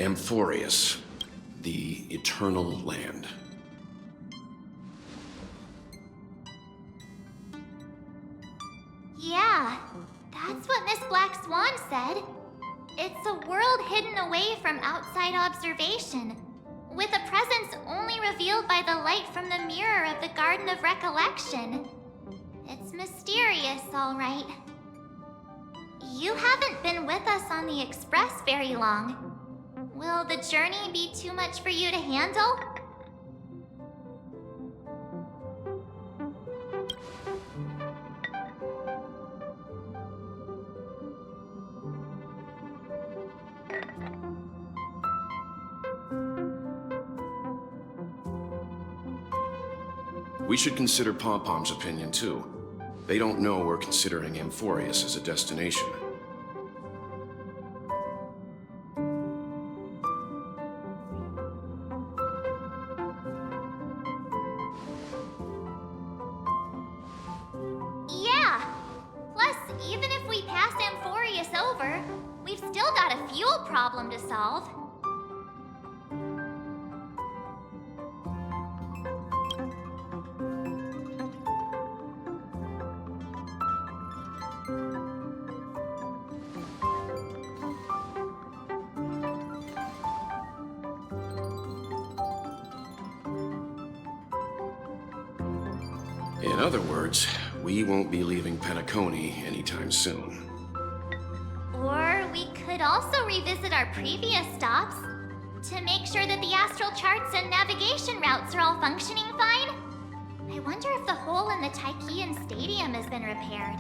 Amphorius, the Eternal Land. Yeah, that's what Miss Black Swan said. It's a world hidden away from outside observation, with a presence only revealed by the light from the mirror of the Garden of Recollection. It's mysterious, all right. You haven't been with us on the Express very long. Will the journey be too much for you to handle? We should consider Pom-Pom's opinion, too. They don't know we're considering Amphorius as a destination. Yeah! Plus, even if we pass Amphorius over, we've still got a fuel problem to solve. In other words, we won't be leaving Penacony anytime soon. Or we could also revisit our previous stops to make sure that the astral charts and navigation routes are all functioning fine. I wonder if the hole in the Tychean Stadium has been repaired.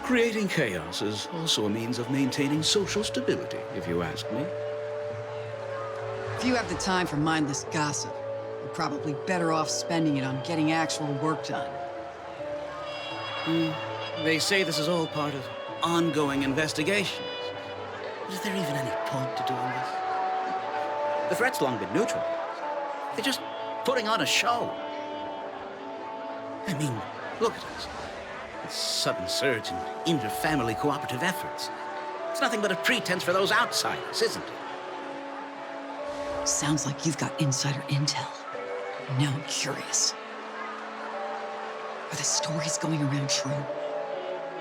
Creating chaos is also a means of maintaining social stability, if you ask me. If you have the time for mindless gossip, you're probably better off spending it on getting actual work done. They say this is all part of ongoing investigations. But is there even any point to doing this? The threat's long been neutral. They're just putting on a show. I mean, look at us. This sudden surge in inter-family cooperative efforts. It's nothing but a pretense for those outsiders, isn't it? Sounds like you've got insider intel. Now I'm curious. Are the stories going around true?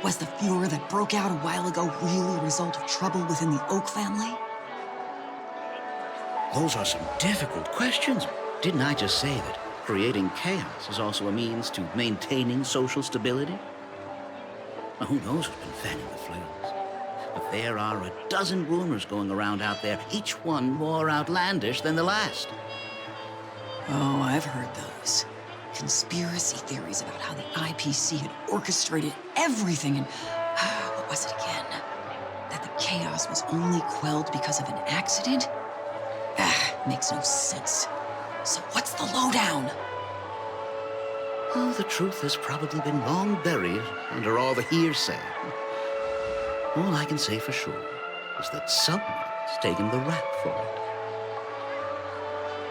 Was the furor that broke out a while ago really a result of trouble within the Oak family? Those are some difficult questions. Didn't I just say that creating chaos is also a means to maintaining social stability? Now, who knows who's been fanning the flames? But there are a dozen rumors going around out there, each one more outlandish than the last. Oh, I've heard those. Conspiracy theories about how the IPC had orchestrated everything and... what was it again? That the chaos was only quelled because of an accident? Makes no sense. So what's the lowdown? Oh, the truth has probably been long buried under all the hearsay. All I can say for sure is that someone's taken the rap for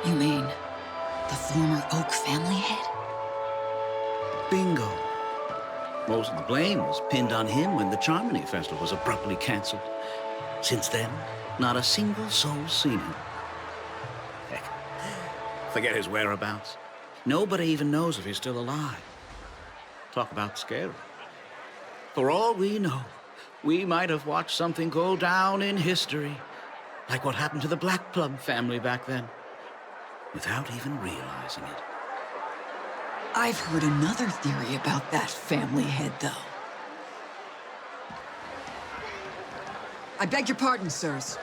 it. You mean the former Oak family head? Bingo. Most of the blame was pinned on him when the Charmony Festival was abruptly canceled. Since then, not a single soul's seen him. Heck, forget his whereabouts. Nobody even knows if he's still alive. Talk about scary. For all we know, we might have watched something go down in history, like what happened to the Black Plum family back then, without even realizing it. I've heard another theory about that family head, though. I beg your pardon, sirs.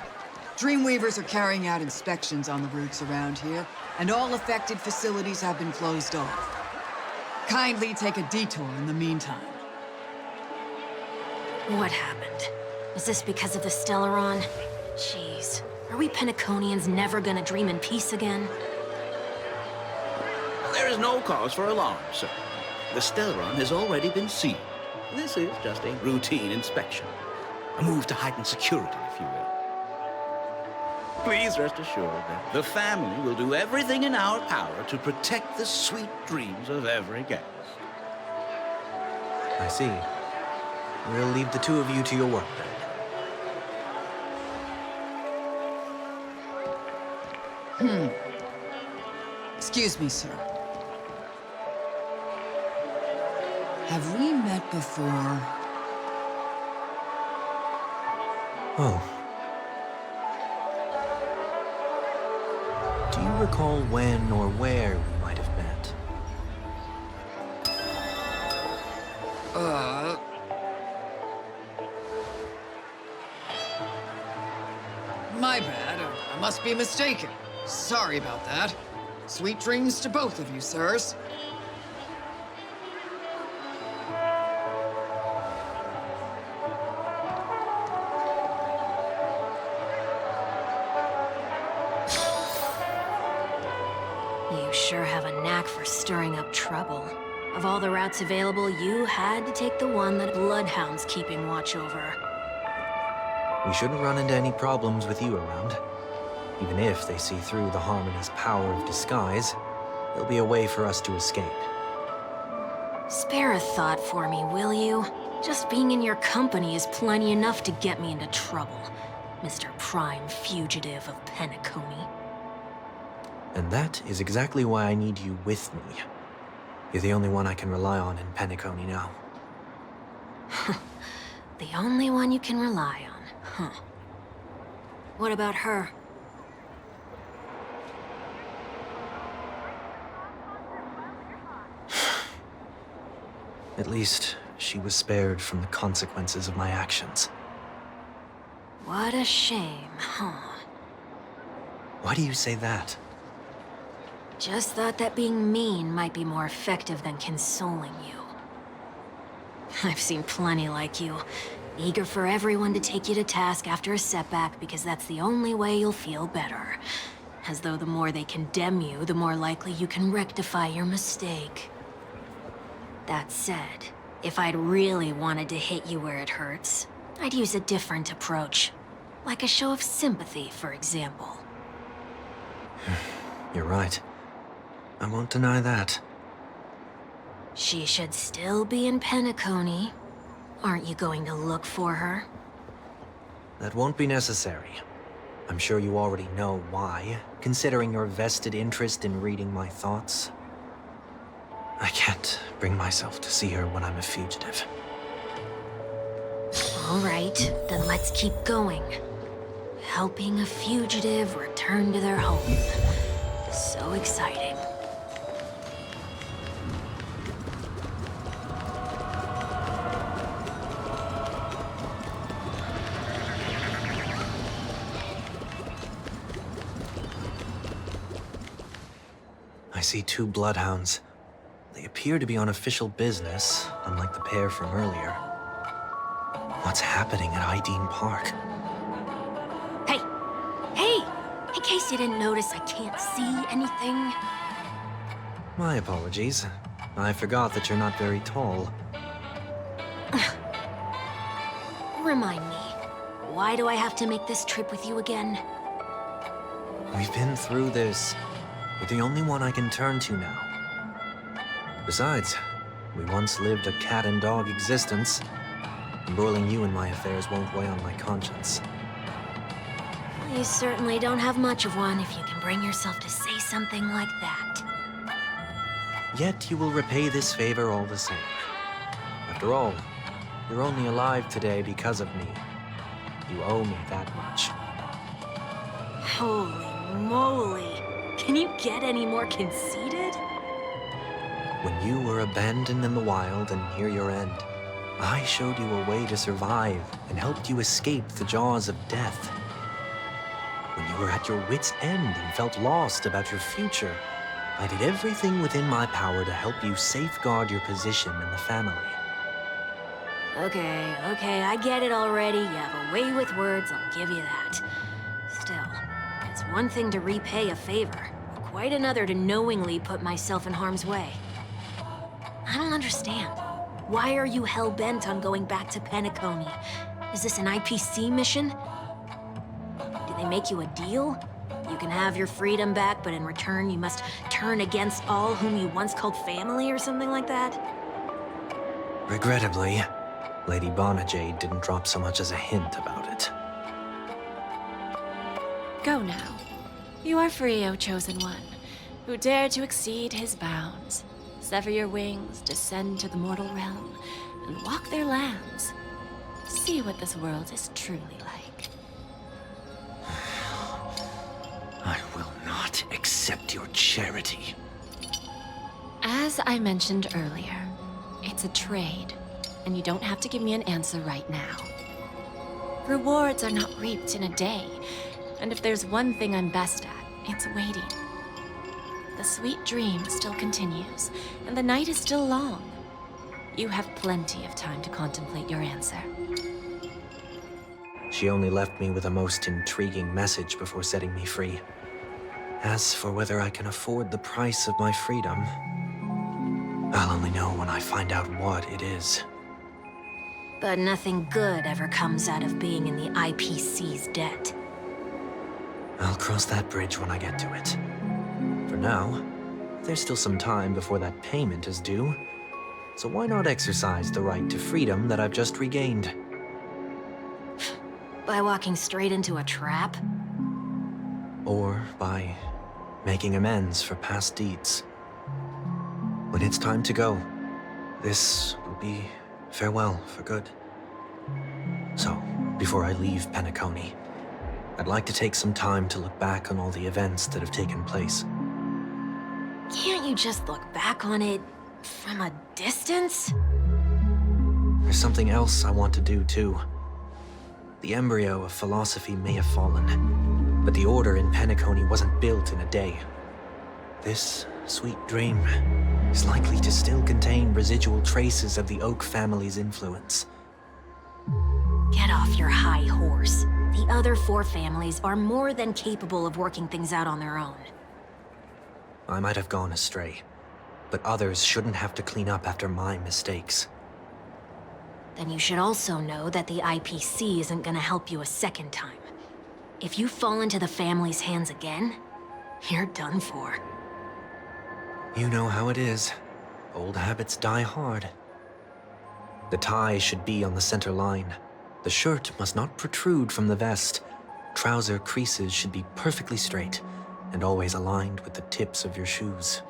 Dreamweavers are carrying out inspections on the routes around here, and all affected facilities have been closed off. Kindly take a detour in the meantime. What happened? Was this because of the Stellaron? Jeez, are we Penaconians never gonna dream in peace again? There is no cause for alarm, sir. The Stellaron has already been sealed. This is just a routine inspection. A move to heighten security, if you will. Please rest assured that the family will do everything in our power to protect the sweet dreams of every guest. I see. We'll leave the two of you to your work then. Excuse me, sir. Have we met before? Oh. Do you recall when or where we might have met? My bad. I must be mistaken. Sorry about that. Sweet dreams to both of you, sirs. You sure have a knack for stirring up trouble. Of all the routes available, you had to take the one that Bloodhound's keeping watch over. We shouldn't run into any problems with you around. Even if they see through the Harmony's power of disguise, there'll be a way for us to escape. Spare a thought for me, will you? Just being in your company is plenty enough to get me into trouble, Mr. Prime Fugitive of Penacony. And that is exactly why I need you with me. You're the only one I can rely on in Penacony now. The only one you can rely on, huh? What about her? At least, she was spared from the consequences of my actions. What a shame, huh? Why do you say that? Just thought that being mean might be more effective than consoling you. I've seen plenty like you, eager for everyone to take you to task after a setback because that's the only way you'll feel better. As though the more they condemn you, the more likely you can rectify your mistake. That said, if I'd really wanted to hit you where it hurts, I'd use a different approach. Like a show of sympathy, for example. You're right. I won't deny that. She should still be in Penacony. Aren't you going to look for her? That won't be necessary. I'm sure you already know why, considering your vested interest in reading my thoughts. I can't bring myself to see her when I'm a fugitive. All right, then let's keep going. Helping a fugitive return to their home. So exciting. I see two bloodhounds. They appear to be on official business, unlike the pair from earlier. What's happening at Ideen Park? Hey! Hey! In case you didn't notice, I can't see anything. My apologies. I forgot that you're not very tall. Remind me, why do I have to make this trip with you again? We've been through this. You're the only one I can turn to now. Besides, we once lived a cat-and-dog existence. Embroiling you in my affairs won't weigh on my conscience. You certainly don't have much of one if you can bring yourself to say something like that. Yet you will repay this favor all the same. After all, you're only alive today because of me. You owe me that much. Holy moly! Can you get any more conceited? When you were abandoned in the wild and near your end, I showed you a way to survive and helped you escape the jaws of death. When you were at your wit's end and felt lost about your future, I did everything within my power to help you safeguard your position in the family. Okay, I get it already. You have a way with words, I'll give you that. Still, it's one thing to repay a favor, quite another to knowingly put myself in harm's way. I don't understand. Why are you hell-bent on going back to Penacony? Is this an IPC mission? Did they make you a deal? You can have your freedom back, but in return you must turn against all whom you once called family or something like that? Regrettably, Lady Bonajade didn't drop so much as a hint about it. Go now. You are free, O Chosen One, who dare to exceed his bounds. Sever your wings, descend to the mortal realm, and walk their lands. See what this world is truly like. I will not accept your charity. As I mentioned earlier, it's a trade, and you don't have to give me an answer right now. Rewards are not reaped in a day, and if there's one thing I'm best at, it's waiting. The sweet dream still continues, and the night is still long. You have plenty of time to contemplate your answer. She only left me with a most intriguing message before setting me free. As for whether I can afford the price of my freedom, I'll only know when I find out what it is. But nothing good ever comes out of being in the IPC's debt. I'll cross that bridge when I get to it. For now, there's still some time before that payment is due, so why not exercise the right to freedom that I've just regained? By walking straight into a trap? Or by making amends for past deeds. When it's time to go, this will be farewell for good. So, before I leave Penacony, I'd like to take some time to look back on all the events that have taken place. Can't you just look back on it from a distance? There's something else I want to do, too. The embryo of philosophy may have fallen, but the order in Penacony wasn't built in a day. This sweet dream is likely to still contain residual traces of the Oak family's influence. Get off your high horse. The other four families are more than capable of working things out on their own. I might have gone astray, but others shouldn't have to clean up after my mistakes. Then you should also know that the IPC isn't gonna help you a second time. If you fall into the family's hands again, you're done for. You know how it is. Old habits die hard. The tie should be on the center line. The shirt must not protrude from the vest. Trouser creases should be perfectly straight and always aligned with the tips of your shoes.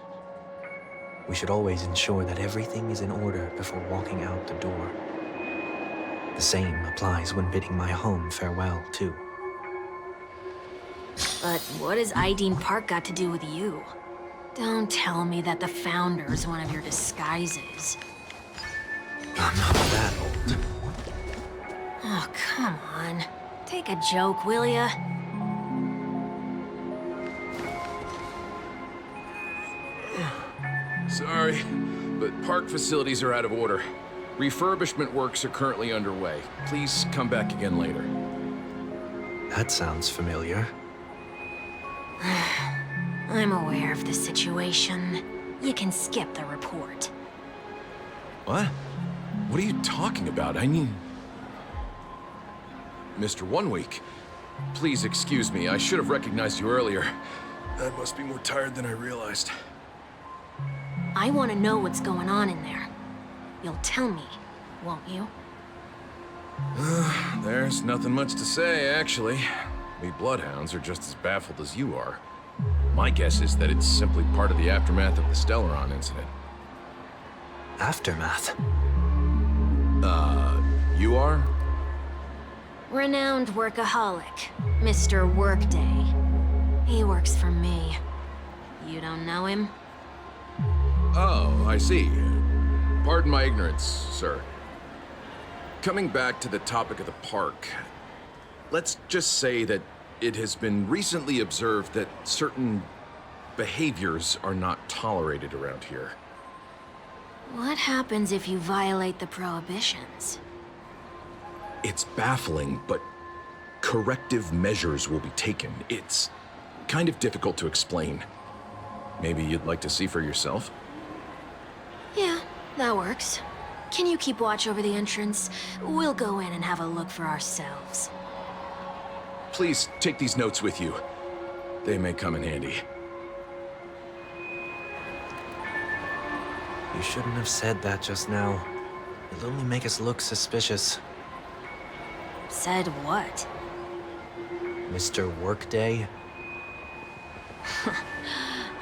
We should always ensure that everything is in order before walking out the door. The same applies when bidding my home farewell, too. But what has Ideen Park got to do with you? Don't tell me that the Founder's one of your disguises. I'm not that old. Oh, come on. Take a joke, will ya? Sorry, but park facilities are out of order. Refurbishment works are currently underway. Please come back again later. That sounds familiar. I'm aware of the situation. You can skip the report. What? What are you talking about? I mean... Mr. One Week, please excuse me. I should have recognized you earlier. I must be more tired than I realized. I want to know what's going on in there. You'll tell me, won't you? There's nothing much to say, actually. We Bloodhounds are just as baffled as you are. My guess is that it's simply part of the aftermath of the Stellaron incident. Aftermath? You are? Renowned workaholic, Mr. Workday. He works for me. You don't know him? Oh, I see. Pardon my ignorance, sir. Coming back to the topic of the park, let's just say that it has been recently observed that certain behaviors are not tolerated around here. What happens if you violate the prohibitions? It's baffling, but corrective measures will be taken. It's kind of difficult to explain. Maybe you'd like to see for yourself? Yeah, that works. Can you keep watch over the entrance? We'll go in and have a look for ourselves. Please take these notes with you. They may come in handy. You shouldn't have said that just now. It'll only make us look suspicious. Said what? Mr. Workday?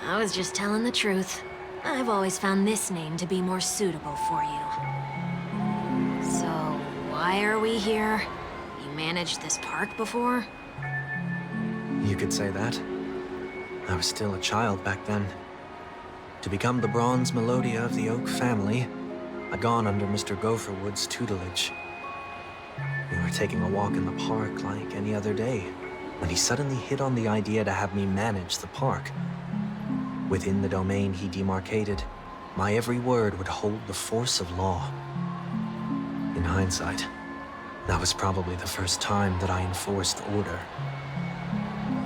I was just telling the truth. I've always found this name to be more suitable for you. So, why are we here? You managed this park before? You could say that. I was still a child back then. To become the bronze Melodia of the Oak family, I'd gone under Mr. Gopherwood's tutelage. We were taking a walk in the park like any other day, when he suddenly hit on the idea to have me manage the park. Within the domain he demarcated, my every word would hold the force of law. In hindsight, that was probably the first time that I enforced order.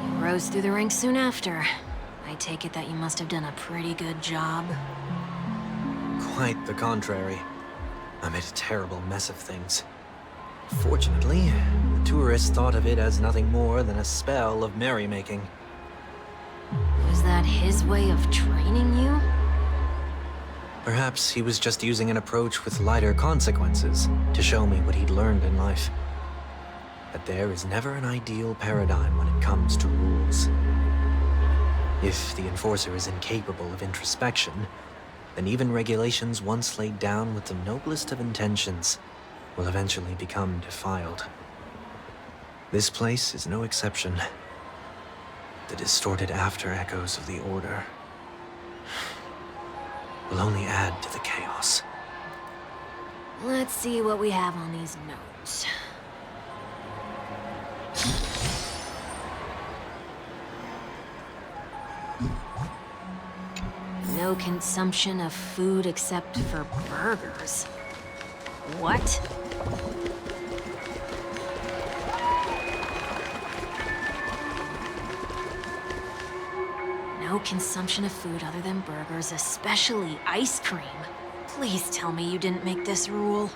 You rose through the ranks soon after. I take it that you must have done a pretty good job. Quite the contrary. I made a terrible mess of things. Fortunately, the tourists thought of it as nothing more than a spell of merrymaking. Was that his way of training you? Perhaps he was just using an approach with lighter consequences to show me what he'd learned in life. But there is never an ideal paradigm when it comes to rules. If the enforcer is incapable of introspection, then even regulations once laid down with the noblest of intentions will eventually become defiled. This place is no exception. The distorted after-echoes of the Order will only add to the chaos. Let's see what we have on these notes. No consumption of food except for burgers. What? No consumption of food other than burgers, especially ice cream. Please tell me you didn't make this rule.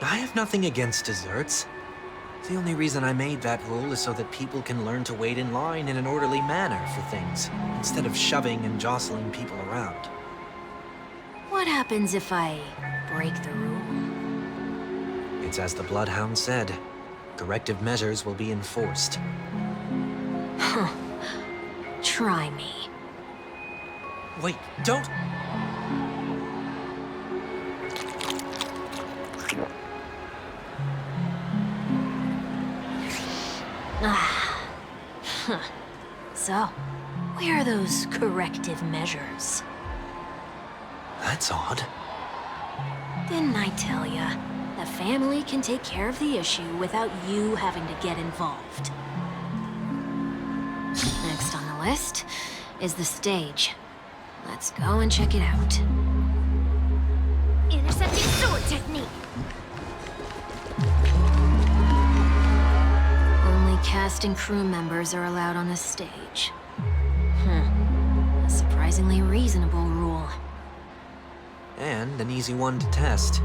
I have nothing against desserts. The only reason I made that rule is so that people can learn to wait in line in an orderly manner for things, instead of shoving and jostling people around. What happens if I break the rule? It's as the Bloodhound said. Corrective measures will be enforced. Huh. Try me. Wait, don't... Ah. Huh. So, where are those corrective measures? That's odd. Didn't I tell ya? The family can take care of the issue without you having to get involved. Next on the list is the stage. Let's go and check it out. Intercepting sword technique. Only cast and crew members are allowed on the stage. A surprisingly reasonable rule. And an easy one to test.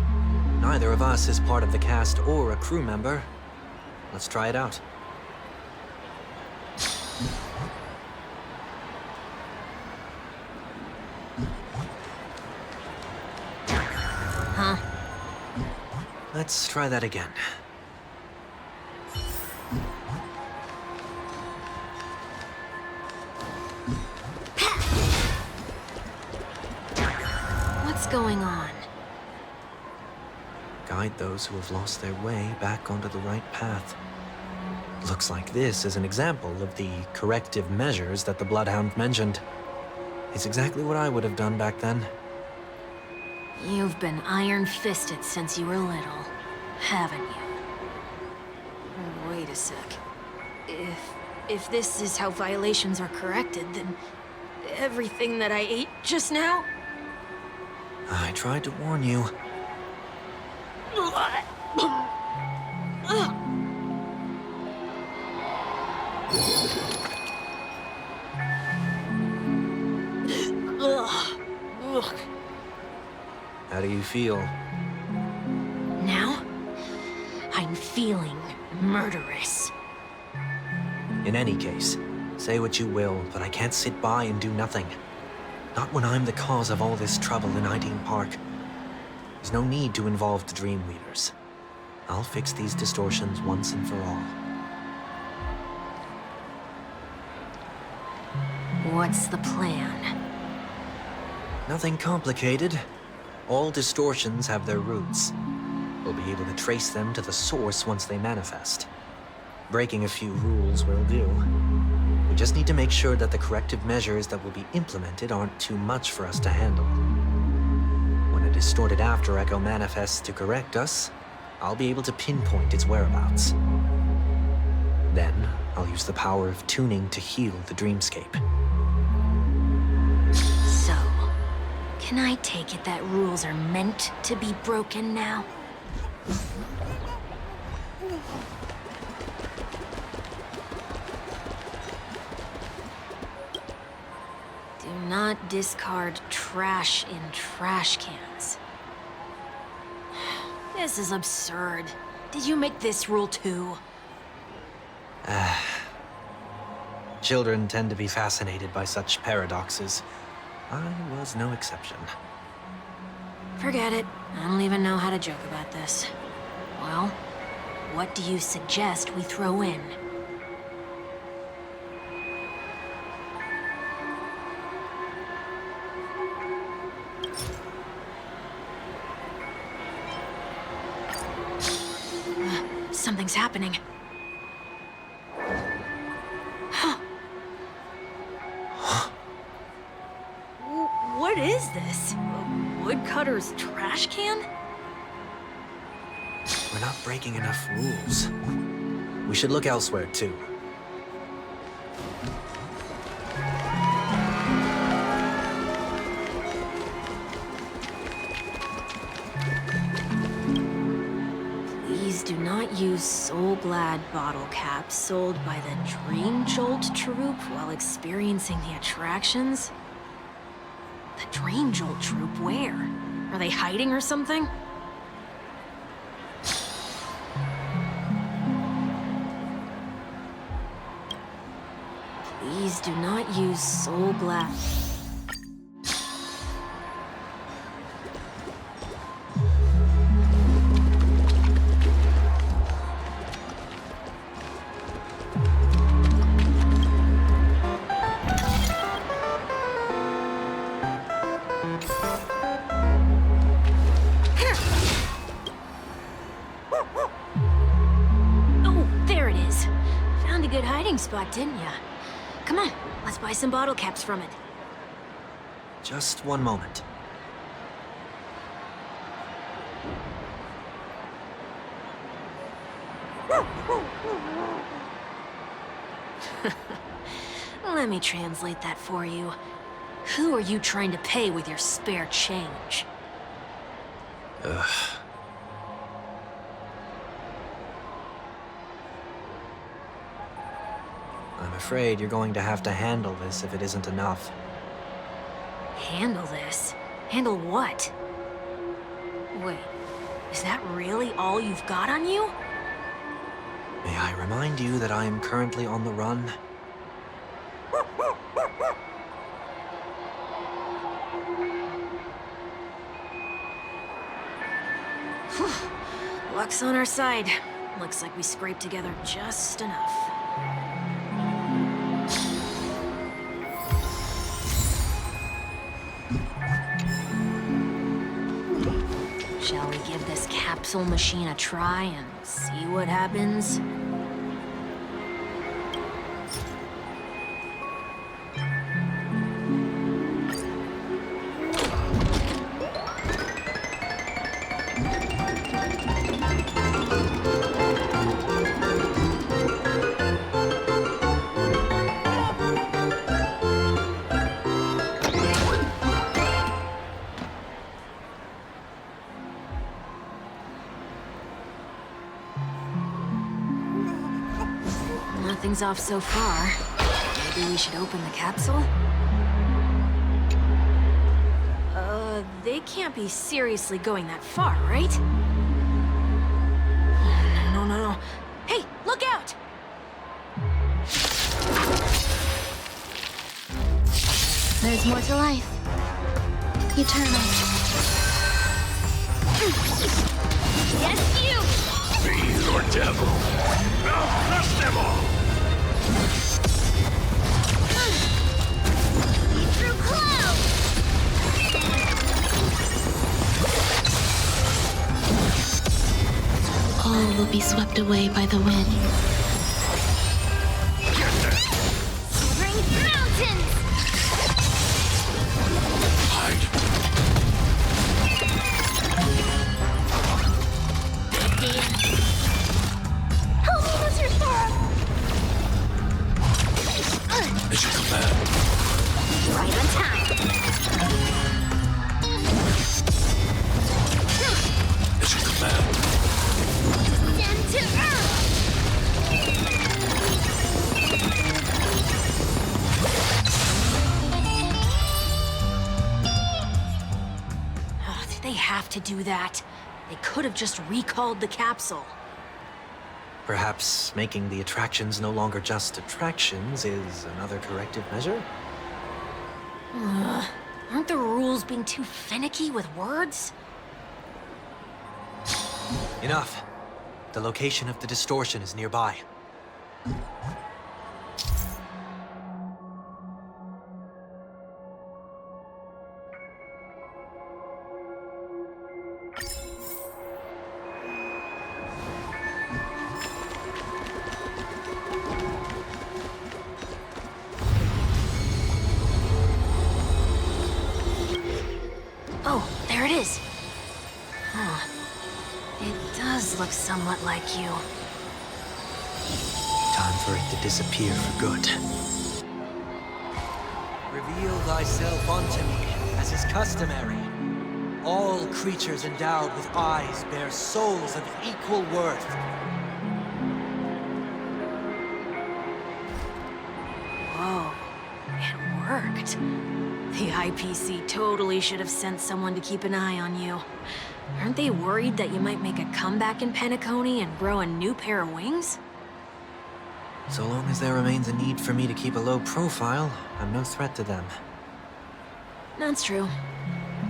Neither of us is part of the cast or a crew member. Let's try it out. Huh? Let's try that again. What's going on? Guide those who have lost their way back onto the right path. Looks like this is an example of the corrective measures that the Bloodhound mentioned. It's exactly what I would have done back then. You've been iron-fisted since you were little, haven't you? Wait a sec. If If this is how violations are corrected, then everything that I ate just now? I tried to warn you. How do you feel? Now, I'm feeling murderous. In any case, say what you will, but I can't sit by and do nothing. Not when I'm the cause of all this trouble in Ideen Park. There's no need to involve the Dream Weavers. I'll fix these distortions once and for all. What's the plan? Nothing complicated. All distortions have their roots. We'll be able to trace them to the source once they manifest. Breaking a few rules will do. We just need to make sure that the corrective measures that will be implemented aren't too much for us to handle. When a distorted after echo manifests to correct us, I'll be able to pinpoint its whereabouts. Then, I'll use the power of tuning to heal the dreamscape. So, can I take it that rules are meant to be broken now? Do not discard trash in trash cans. This is absurd. Did you make this rule too? Children tend to be fascinated by such paradoxes. I was no exception. Forget it. I don't even know how to joke about this. Well, what do you suggest we throw in? Something's happening. What is this? A woodcutter's trash can? We're not breaking enough rules. We should look elsewhere, too. Please do not use Soul Glad bottle caps sold by the Dream Jolt troupe while experiencing the attractions. The Dream Jolt troupe, where? Are they hiding or something? Please do not use Soul Glad. Spot, didn't ya? Come on, let's buy some bottle caps from it. Just one moment. Let me translate that for you. Who are you trying to pay with your spare change? Ugh. I'm afraid you're going to have to handle this if it isn't enough. Handle this? Handle what? Wait, is that really all you've got on you? May I remind you that I am currently on the run? Luck's on our side. Looks like we scraped together just enough. Shall we give this capsule machine a try and see what happens? Nothing's off so far. Maybe we should open the capsule? They can't be seriously going that far, right? No. Hey, look out! There's more to life. Eternal. Yes, you! Be your devil. I'll crush them all! Through clouds! All will be swept away by the wind. Bring mountains! Hide. Help me, Mr. Sora! They should come back. Right on time. They should come back. Stand to earth! Oh, did they have to do that? They could have just recalled the capsule. Perhaps making the attractions no longer just attractions is another corrective measure? Aren't the rules being too finicky with words? Enough. The location of the distortion is nearby. Oh, there it is. Huh. It does look somewhat like you. Time for it to disappear for good. Reveal thyself unto me, as is customary. All creatures endowed with eyes bear souls of equal worth. Whoa, it worked. The IPC totally should have sent someone to keep an eye on you. Aren't they worried that you might make a comeback in Penacony and grow a new pair of wings? So long as there remains a need for me to keep a low profile, I'm no threat to them. That's true.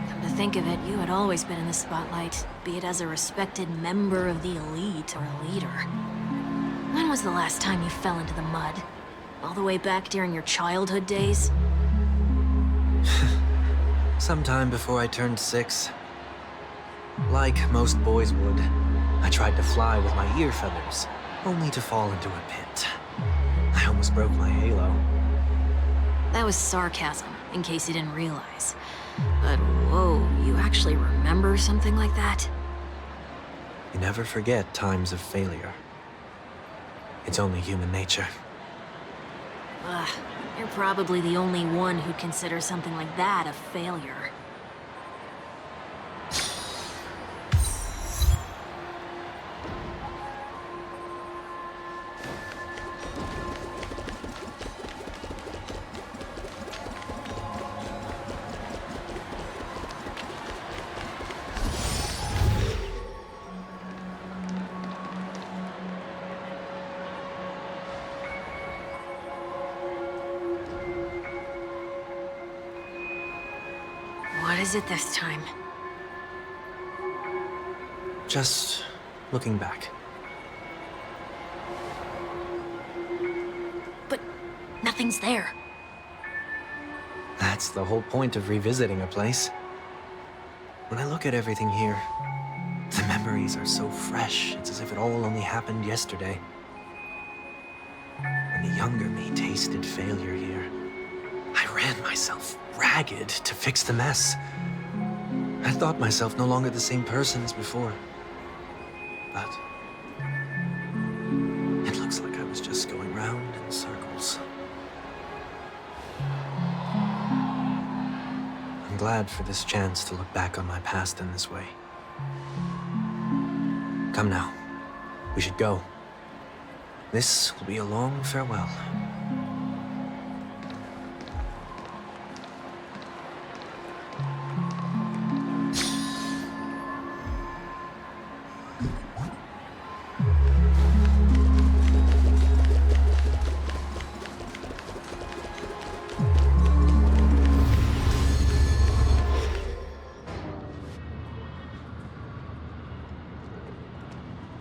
Come to think of it, you had always been in the spotlight, be it as a respected member of the elite or a leader. When was the last time you fell into the mud? All the way back during your childhood days? Sometime before I turned 6. Like most boys would, I tried to fly with my ear feathers, only to fall into a pit. I almost broke my halo. That was sarcasm, in case you didn't realize. But whoa, you actually remember something like that? You never forget times of failure. It's only human nature. Ugh, you're probably the only one who'd consider something like that a failure. What is it this time? Just looking back. But nothing's there. That's the whole point of revisiting a place. When I look at everything here, the memories are so fresh, it's as if it all only happened yesterday. When the younger me tasted failure here, I ran myself ragged to fix the mess. I thought myself no longer the same person as before. But it looks like I was just going round in circles. I'm glad for this chance to look back on my past in this way. Come now. We should go. This will be a long farewell.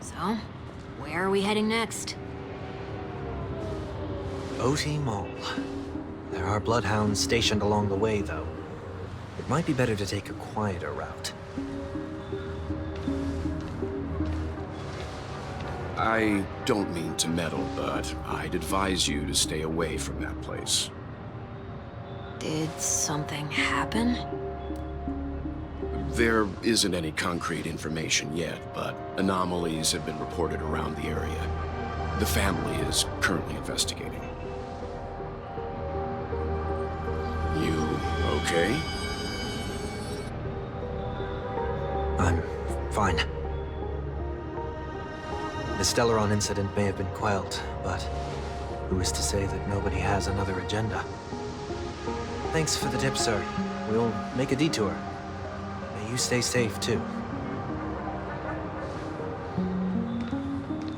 So, where are we heading next? OT Mall. There are bloodhounds stationed along the way, though. It might be better to take a quieter route. I don't mean to meddle, but I'd advise you to stay away from that place. Did something happen? There isn't any concrete information yet, but anomalies have been reported around the area. The family is currently investigating. You okay? I'm fine. The Stellaron incident may have been quelled, but who is to say that nobody has another agenda? Thanks for the tip, sir. We'll make a detour. May you stay safe, too.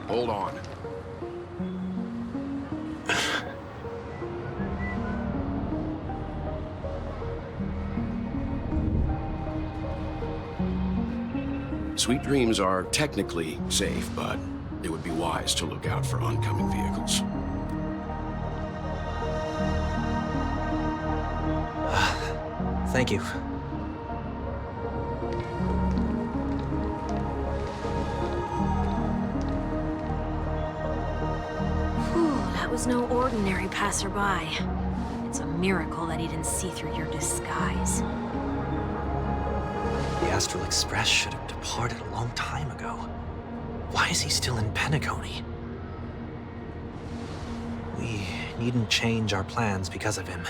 Hold on. Sweet Dreams are technically safe, but it would be wise to look out for oncoming vehicles. Thank you. Whew, that was no ordinary passerby. It's a miracle that he didn't see through your disguise. The Astral Express should have departed a long time ago. Why is he still in Penacony? We needn't change our plans because of him,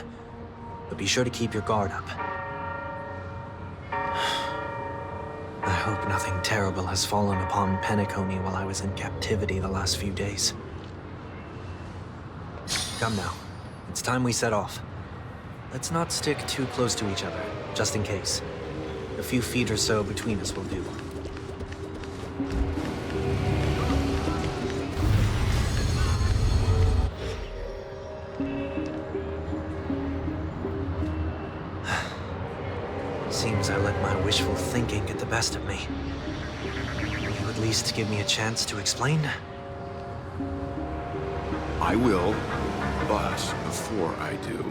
but be sure to keep your guard up. I hope nothing terrible has fallen upon Penacony while I was in captivity the last few days. Come now, it's time we set off. Let's not stick too close to each other, just in case. A few feet or so between us will do. Seems I let my wishful thinking get the best of me. Will you at least give me a chance to explain? I will, but before I do,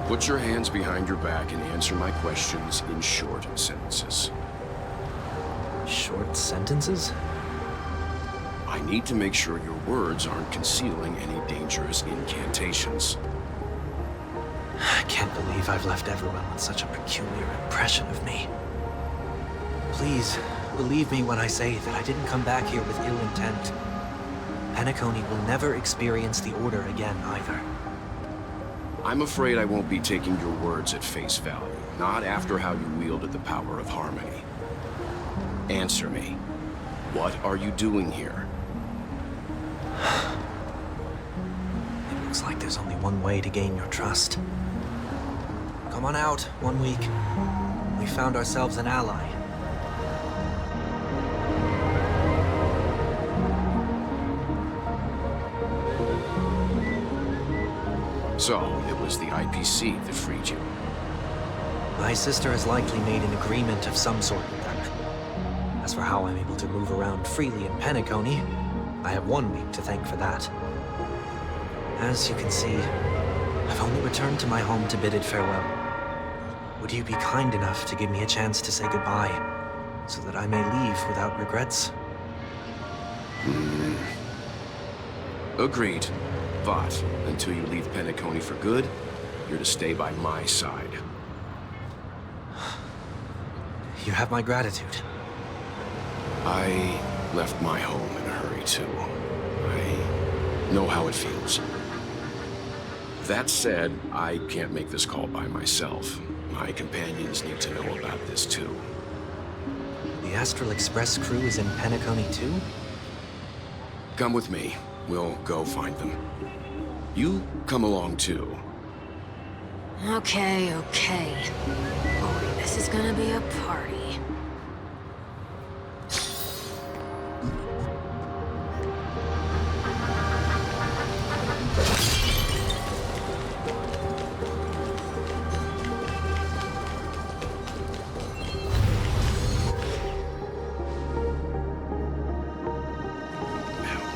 put your hands behind your back and answer my questions in short sentences. Short sentences? I need to make sure your words aren't concealing any dangerous incantations. I can't believe I've left everyone with such a peculiar impression of me. Please, believe me when I say that I didn't come back here with ill intent. Penacony will never experience the Order again, either. I'm afraid I won't be taking your words at face value, not after how you wielded the power of harmony. Answer me. What are you doing here? It looks like there's only one way to gain your trust. Come on out, 1 week. We found ourselves an ally. So, it was the IPC that freed you. My sister has likely made an agreement of some sort with them. As for how I'm able to move around freely in Penacony, I have 1 week to thank for that. As you can see, I've only returned to my home to bid it farewell. Would you be kind enough to give me a chance to say goodbye, so that I may leave without regrets? Agreed. But until you leave Penacony for good, you're to stay by my side. You have my gratitude. I left my home in a hurry, too. I know how it feels. That said, I can't make this call by myself. My companions need to know about this, too. The Astral Express crew is in Penacony too? Come with me. We'll go find them. You come along too. Okay. Boy, this is gonna be a party.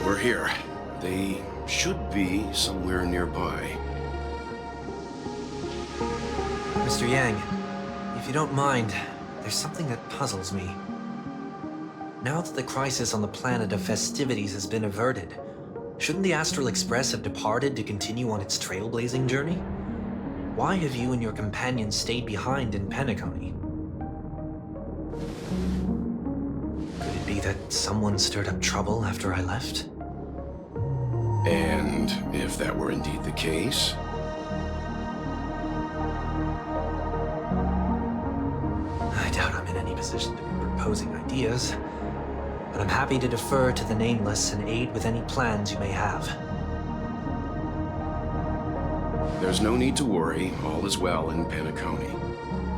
We're here. They should be somewhere nearby. Mr. Yang, if you don't mind, there's something that puzzles me. Now that the crisis on the planet of festivities has been averted, shouldn't the Astral Express have departed to continue on its trailblazing journey? Why have you and your companions stayed behind in Penacony? Could it be that someone stirred up trouble after I left? And if that were indeed the case, I doubt I'm in any position to be proposing ideas, but I'm happy to defer to the Nameless and aid with any plans you may have. there's no need to worry. All is well in Penacony.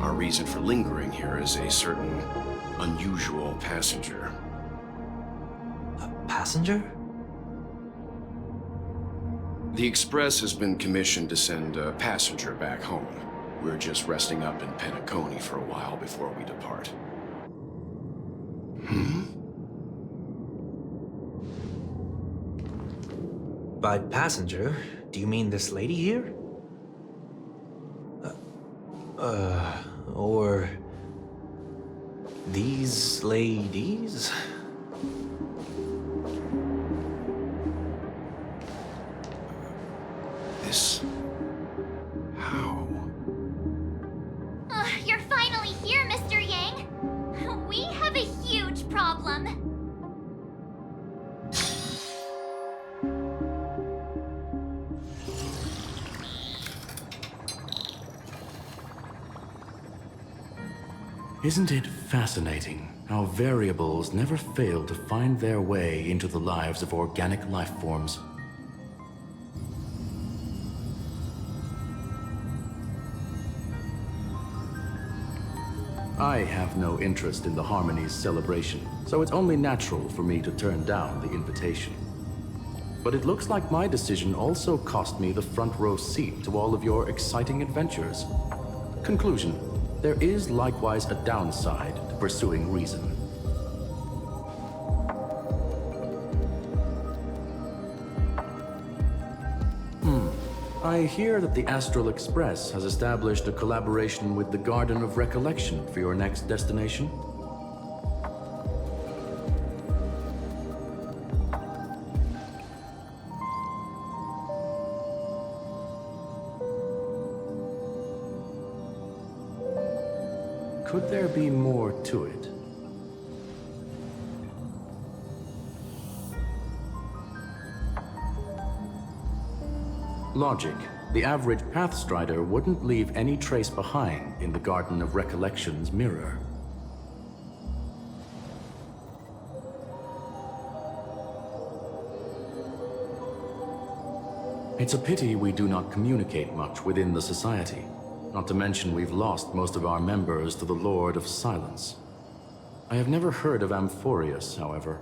Our reason for lingering here is a certain unusual passenger. A passenger? The Express has been commissioned to send a passenger back home. We're just resting up in Penacony for a while before we depart. By passenger, do you mean this lady here? Or these ladies? This... how? You're finally here, Mr. Yang. We have a huge problem. Isn't it fascinating how variables never fail to find their way into the lives of organic life forms? I have no interest in the Harmony's celebration, so it's only natural for me to turn down the invitation. But it looks like my decision also cost me the front row seat to all of your exciting adventures. Conclusion: there is likewise a downside to pursuing reason. I hear that the Astral Express has established a collaboration with the Garden of Recollection for your next destination. Could there be more to it? Logic. The average Pathstrider wouldn't leave any trace behind in the Garden of Recollection's mirror. It's a pity we do not communicate much within the society. Not to mention we've lost most of our members to the Lord of Silence. I have never heard of Amphorius, however.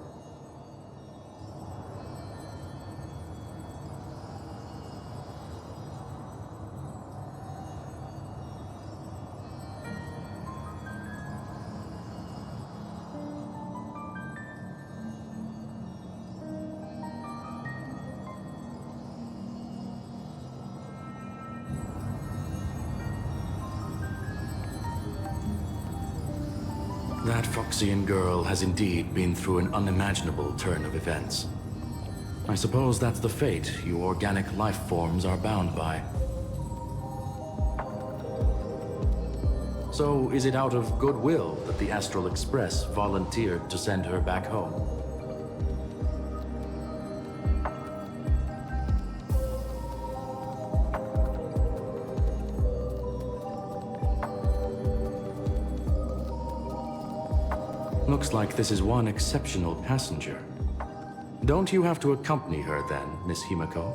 That Foxian girl has indeed been through an unimaginable turn of events. I suppose that's the fate you organic life forms are bound by. So, is it out of goodwill that the Astral Express volunteered to send her back home? Looks like this is one exceptional passenger. Don't you have to accompany her then, Miss Himiko?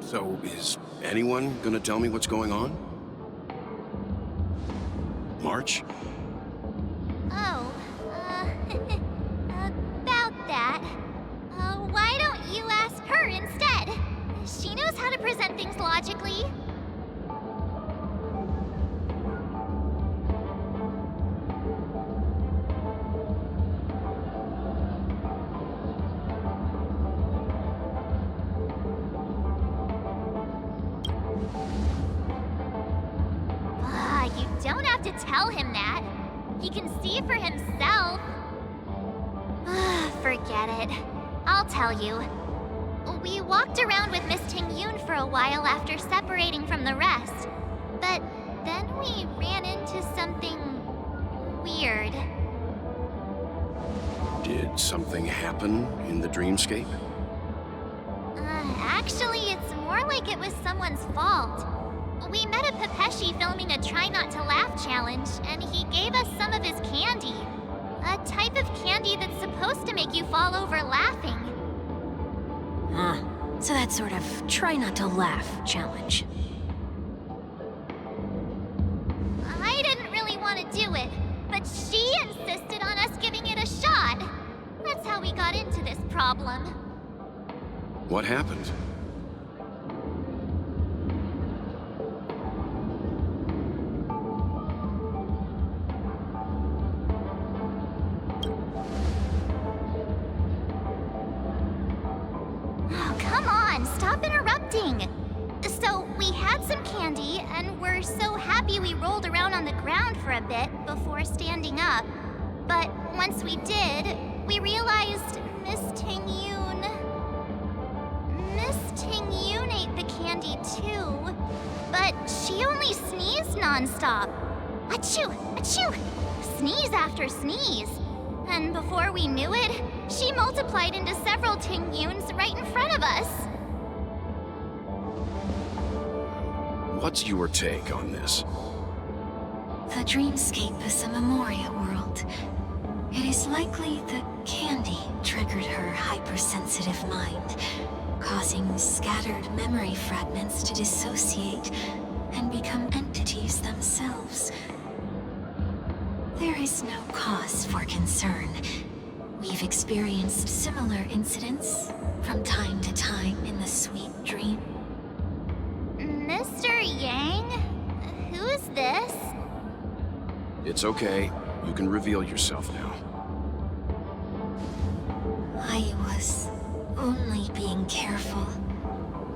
So, is anyone gonna tell me what's going on? March? Oh, about that. Why don't you ask her instead? She knows how to present things logically. You don't have to tell him that. He can see for himself. Forget it. I'll tell you. We walked around with Miss Ting-Yoon for a while after separating from the rest. But then we ran into something weird. Did something happen in the dreamscape? Actually, it's more like it was someone's fault. We met a Pepeshi filming a Try Not to Laugh challenge, and he gave us some of his candy. A type of candy that's supposed to make you fall over laughing. So that sort of try not to laugh challenge. I didn't really want to do it, but she insisted on us giving it a shot. That's how we got into this problem. What happened? Oh, come on, stop interrupting. So, we had some candy, and we're so happy we rolled around on the ground for a bit before standing up. But once we did, we realized Miss Ting-Yoon ate the candy too. But she only sneezed nonstop. Achoo! Achoo! Sneeze after sneeze. And before we knew it, she multiplied into several Ting-Yoons right in front of us. What's your take on this? The dreamscape is a Memoria world. It is likely the candy triggered her hypersensitive mind, causing scattered memory fragments to dissociate and become entities themselves. There is no cause for concern. We've experienced similar incidents from time to time in the sweet dream. Mr. Yang? Who is this? It's okay. You can reveal yourself now. I was only being careful,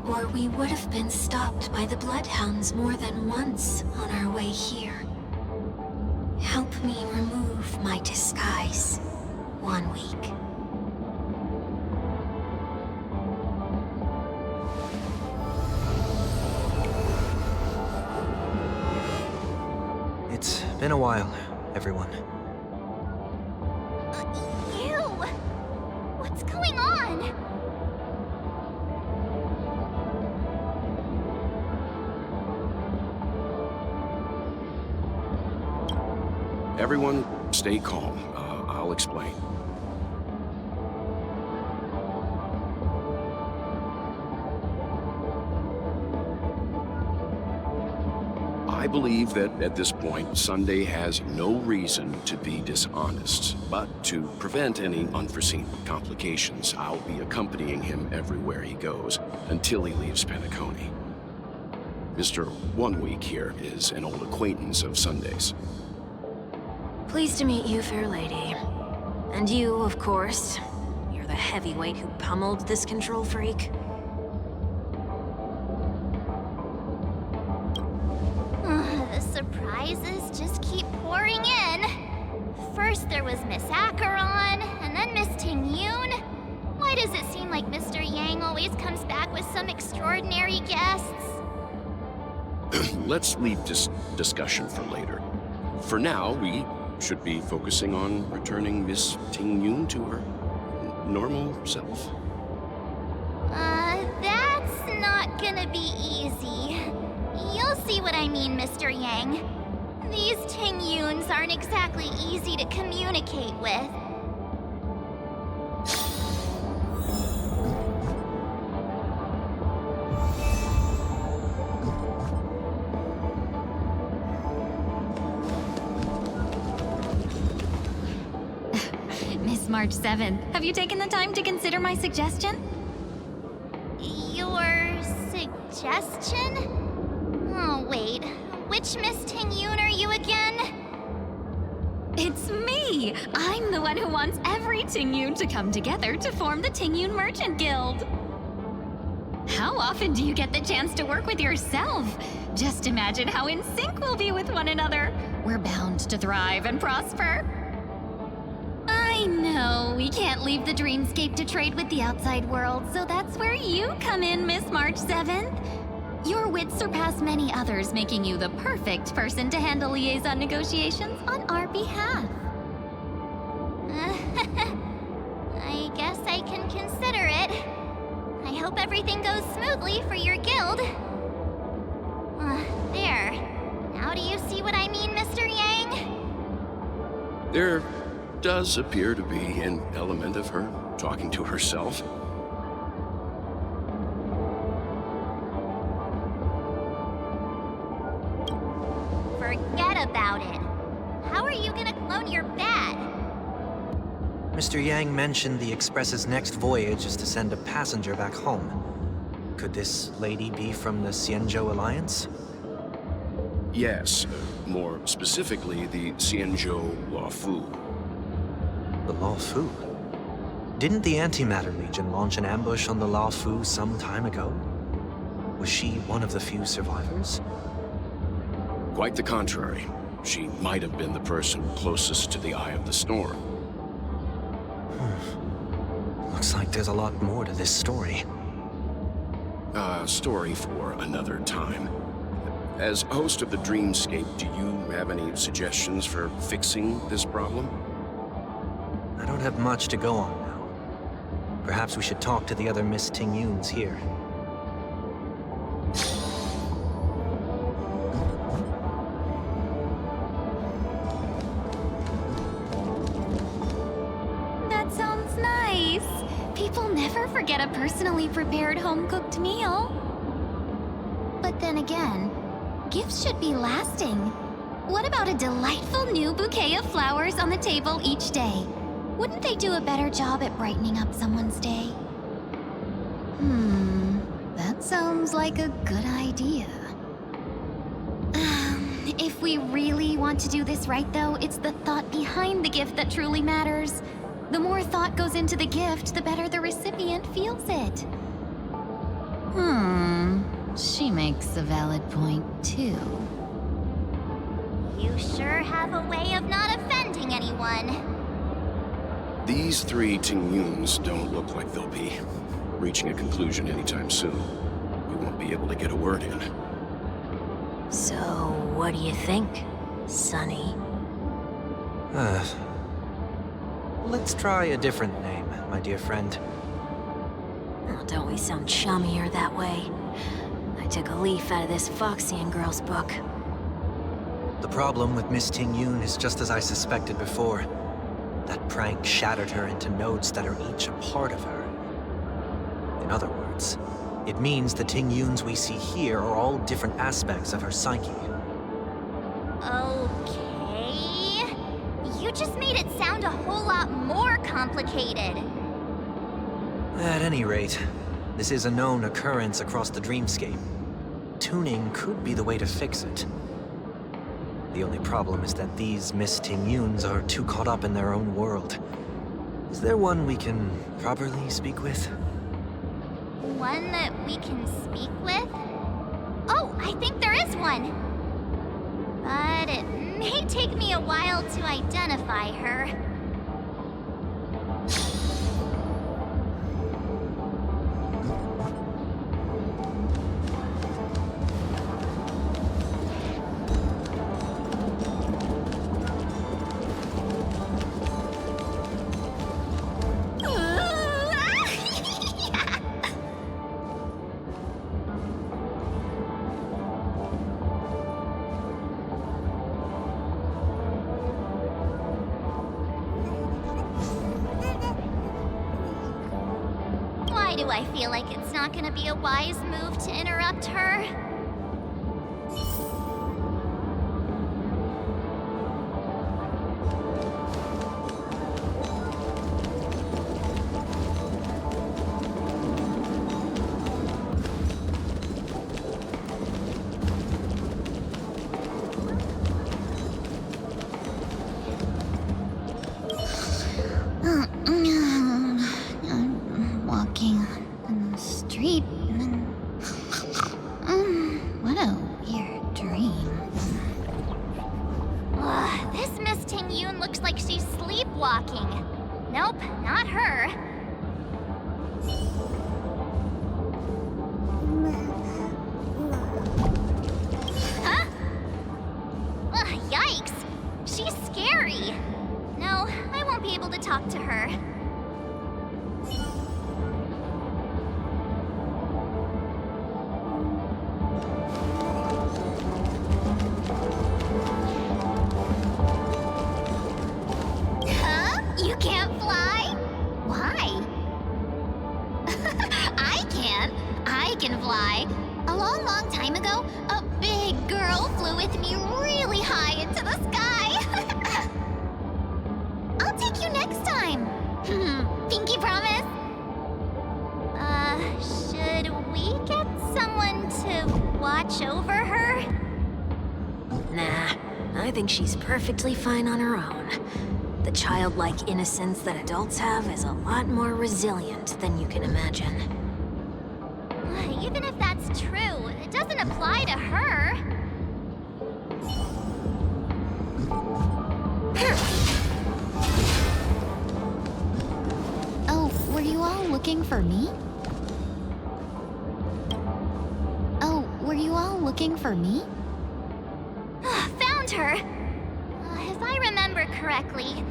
or we would have been stopped by the Bloodhounds more than once on our way here. Help me remove my disguise. 1 week. It's been a while, everyone. You! What's going on? Everyone, stay calm. I'll explain. I believe that at this point, Sunday has no reason to be dishonest, but to prevent any unforeseen complications, I'll be accompanying him everywhere he goes until he leaves Penacony. Mr. 1 Week here is an old acquaintance of Sunday's. Pleased to meet you, fair lady. And you, of course. You're the heavyweight who pummeled this control freak. The surprises just keep pouring in. First there was Miss Acheron, and then Miss Ting-Yoon. Why does it seem like Mr. Yang always comes back with some extraordinary guests? Let's leave this discussion for later. For now, we should be focusing on returning Miss Ting-Yoon to her normal self. That's not gonna be easy. You'll see what I mean, Mr. Yang. These Ting-Yuns aren't exactly easy to communicate with. Miss March 7th, have you taken the time to consider my suggestion? Your suggestion? Oh, wait. Which Miss Ting-Yun are you again? It's me! I'm the one who wants every Ting-Yun to come together to form the Ting-Yun Merchant Guild. How often do you get the chance to work with yourself? Just imagine how in sync we'll be with one another. We're bound to thrive and prosper. I know, we can't leave the dreamscape to trade with the outside world, so that's where you come in, Miss March 7th. Your wits surpass many others, making you the perfect person to handle liaison negotiations on our behalf. I guess I can consider it. I hope everything goes smoothly for your guild. There. Now do you see what I mean, Mr. Yang? There does appear to be an element of her talking to herself. Forget about it. How are you gonna clone your bat? Mr. Yang mentioned the Express's next voyage is to send a passenger back home. Could this lady be from the Xianzhou Alliance? Yes, more specifically, the Xianzhou Luofu. The Luofu? Didn't the Antimatter Legion launch an ambush on the Luofu some time ago? Was she one of the few survivors? Quite the contrary. She might have been the person closest to the eye of the storm. Looks like there's a lot more to this story. Story for another time. As host of the Dreamscape, do you have any suggestions for fixing this problem? I don't have much to go on now. Perhaps we should talk to the other Miss Ting-Yuns here. That sounds nice. People never forget a personally prepared home-cooked meal. But then again, gifts should be lasting. What about a delightful new bouquet of flowers on the table each day? Wouldn't they do a better job at brightening up someone's day? That sounds like a good idea. If we really want to do this right, though, it's the thought behind the gift that truly matters. The more thought goes into the gift, the better the recipient feels it. She makes a valid point, too. You sure have a way of not offending anyone. These three Ting-Yuns don't look like they'll be reaching a conclusion anytime soon. We won't be able to get a word in. So, what do you think, Sonny? Let's try a different name, my dear friend. Oh, don't we sound chummier that way? I took a leaf out of this Foxian girl's book. The problem with Miss Ting-Yun is just as I suspected before. That prank shattered her into nodes that are each a part of her. In other words, it means the Ting-Yuns we see here are all different aspects of her psyche. Okay. You just made it sound a whole lot more complicated. At any rate, this is a known occurrence across the dreamscape. Tuning could be the way to fix it. The only problem is that these Miss Ting-Yuns are too caught up in their own world. Is there one we can properly speak with? One that we can speak with? Oh, I think there is one. But it may take me a while to identify her. do I feel like it's not gonna be a wise move to interrupt her? Walking in the street. What a weird dream. This Miss Ting-Yoon looks like she's sleepwalking. Nope, not her. Huh? Yikes! She's scary. No, I won't be able to talk to her. Huh? You can't fly? Why? I can. I can fly. A long, long time ago, a big girl flew with me really high into the sky. I'll take you next time. Pinky promise. Should we get someone to watch over her? Nah, I think she's perfectly fine on her own. The childlike innocence that adults have is a lot more resilient than you can imagine. Even if that's true, it doesn't apply to her. Oh, were you all looking for me? Oh, were you all looking for me? Found her! If I remember correctly,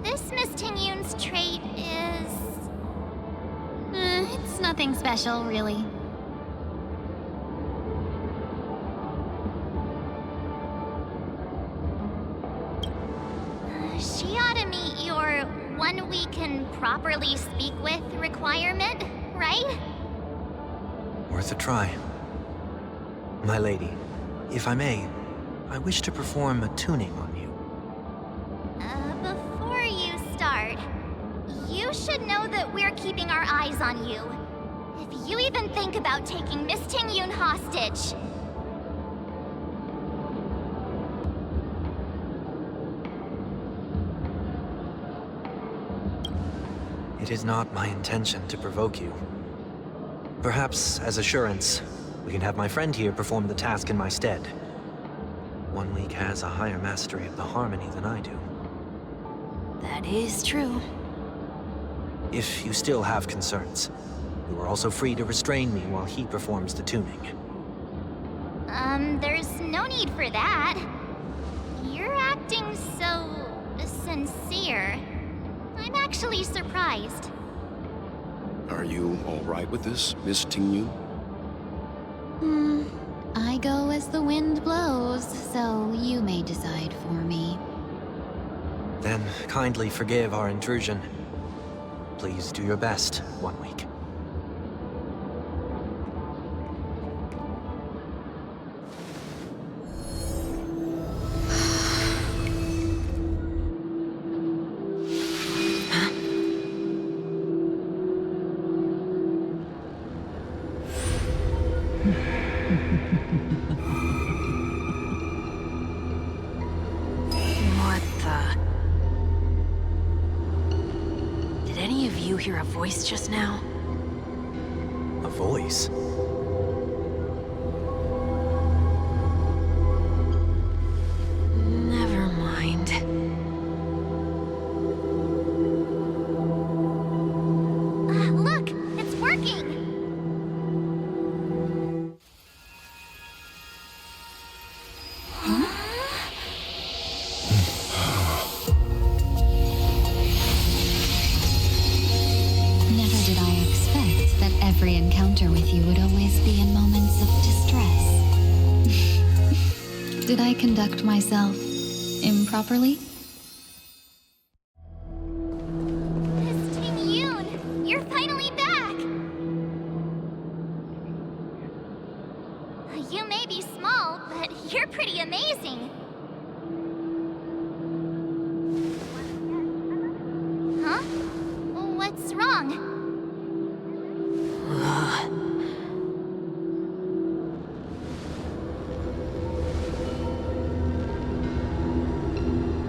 this Miss Ting-Yoon's trait is... it's nothing special, really. She ought to meet your one we can properly speak with requirement, right? Worth a try. My lady, if I may, I wish to perform a tuning on you. Before you start, you should know that we're keeping our eyes on you. If you even think about taking Miss Ting-Yoon hostage... It is not my intention to provoke you. Perhaps, as assurance, we can have my friend here perform the task in my stead. One Week has a higher mastery of the harmony than I do. That is true. If you still have concerns, you are also free to restrain me while he performs the tuning. There's no need for that. You're acting so... sincere. I'm actually surprised. Are you all right with this, Miss Ting-Yoon? I go as the wind blows, so you may decide for me. Then kindly forgive our intrusion. Please do your best, 1 week. What the... Did any of you hear a voice just now? A voice? Never mind. Look! It's working! Never did I expect that every encounter with you would always be in moments of distress. Did I conduct myself improperly? Miss Ting-Yoon, you're finally back! wrong?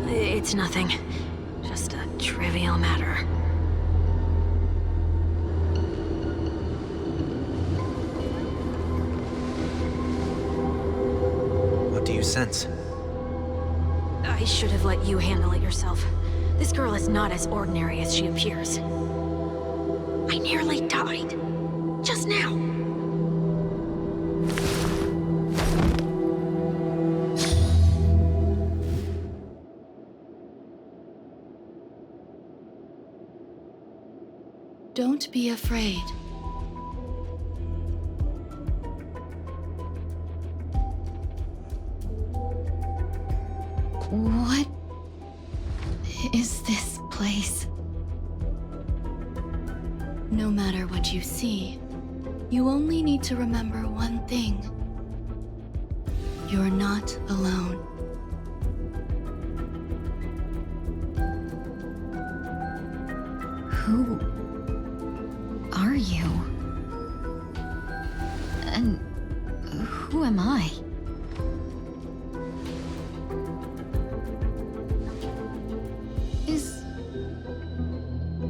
It's nothing. Just a trivial matter. What do you sense? I should have let you handle it yourself. This girl is not as ordinary as she appears. I nearly died. Just now. Don't be afraid. What is this place? No matter what you see, you only need to remember one thing. You're not alone. Who are you? And who am I?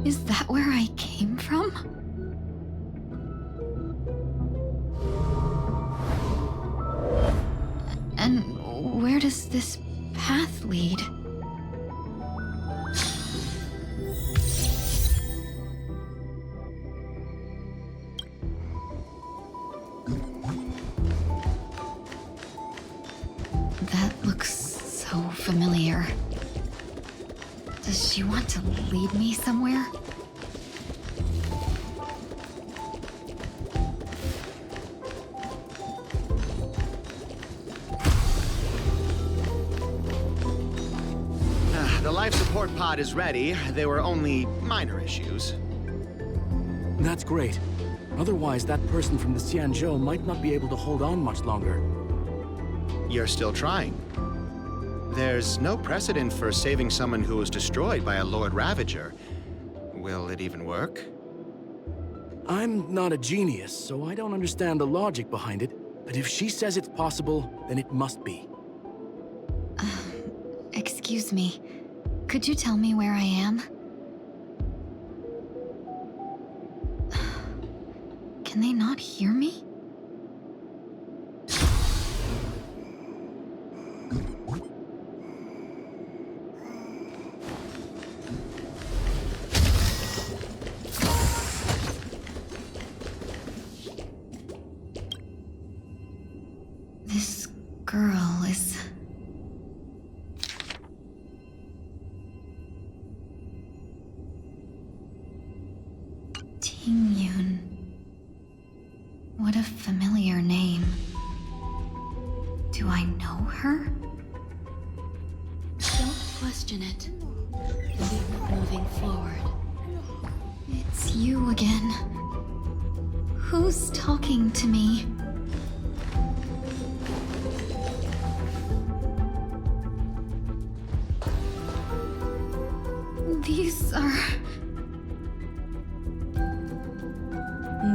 Is that where I came from? And where does this path lead? That looks so familiar. Does she want to lead me somewhere? The life support pod is ready. There were only minor issues. That's great. Otherwise, that person from the Xianzhou might not be able to hold on much longer. You're still trying. There's no precedent for saving someone who was destroyed by a Lord Ravager. Will it even work? I'm not a genius, so I don't understand the logic behind it. But if she says it's possible, then it must be. Excuse me. Could you tell me where I am? Can they not hear me? This girl is... Tingyun. What a familiar name. Do I know her? Don't question it. Keep moving forward. It's you again. Who's talking to me?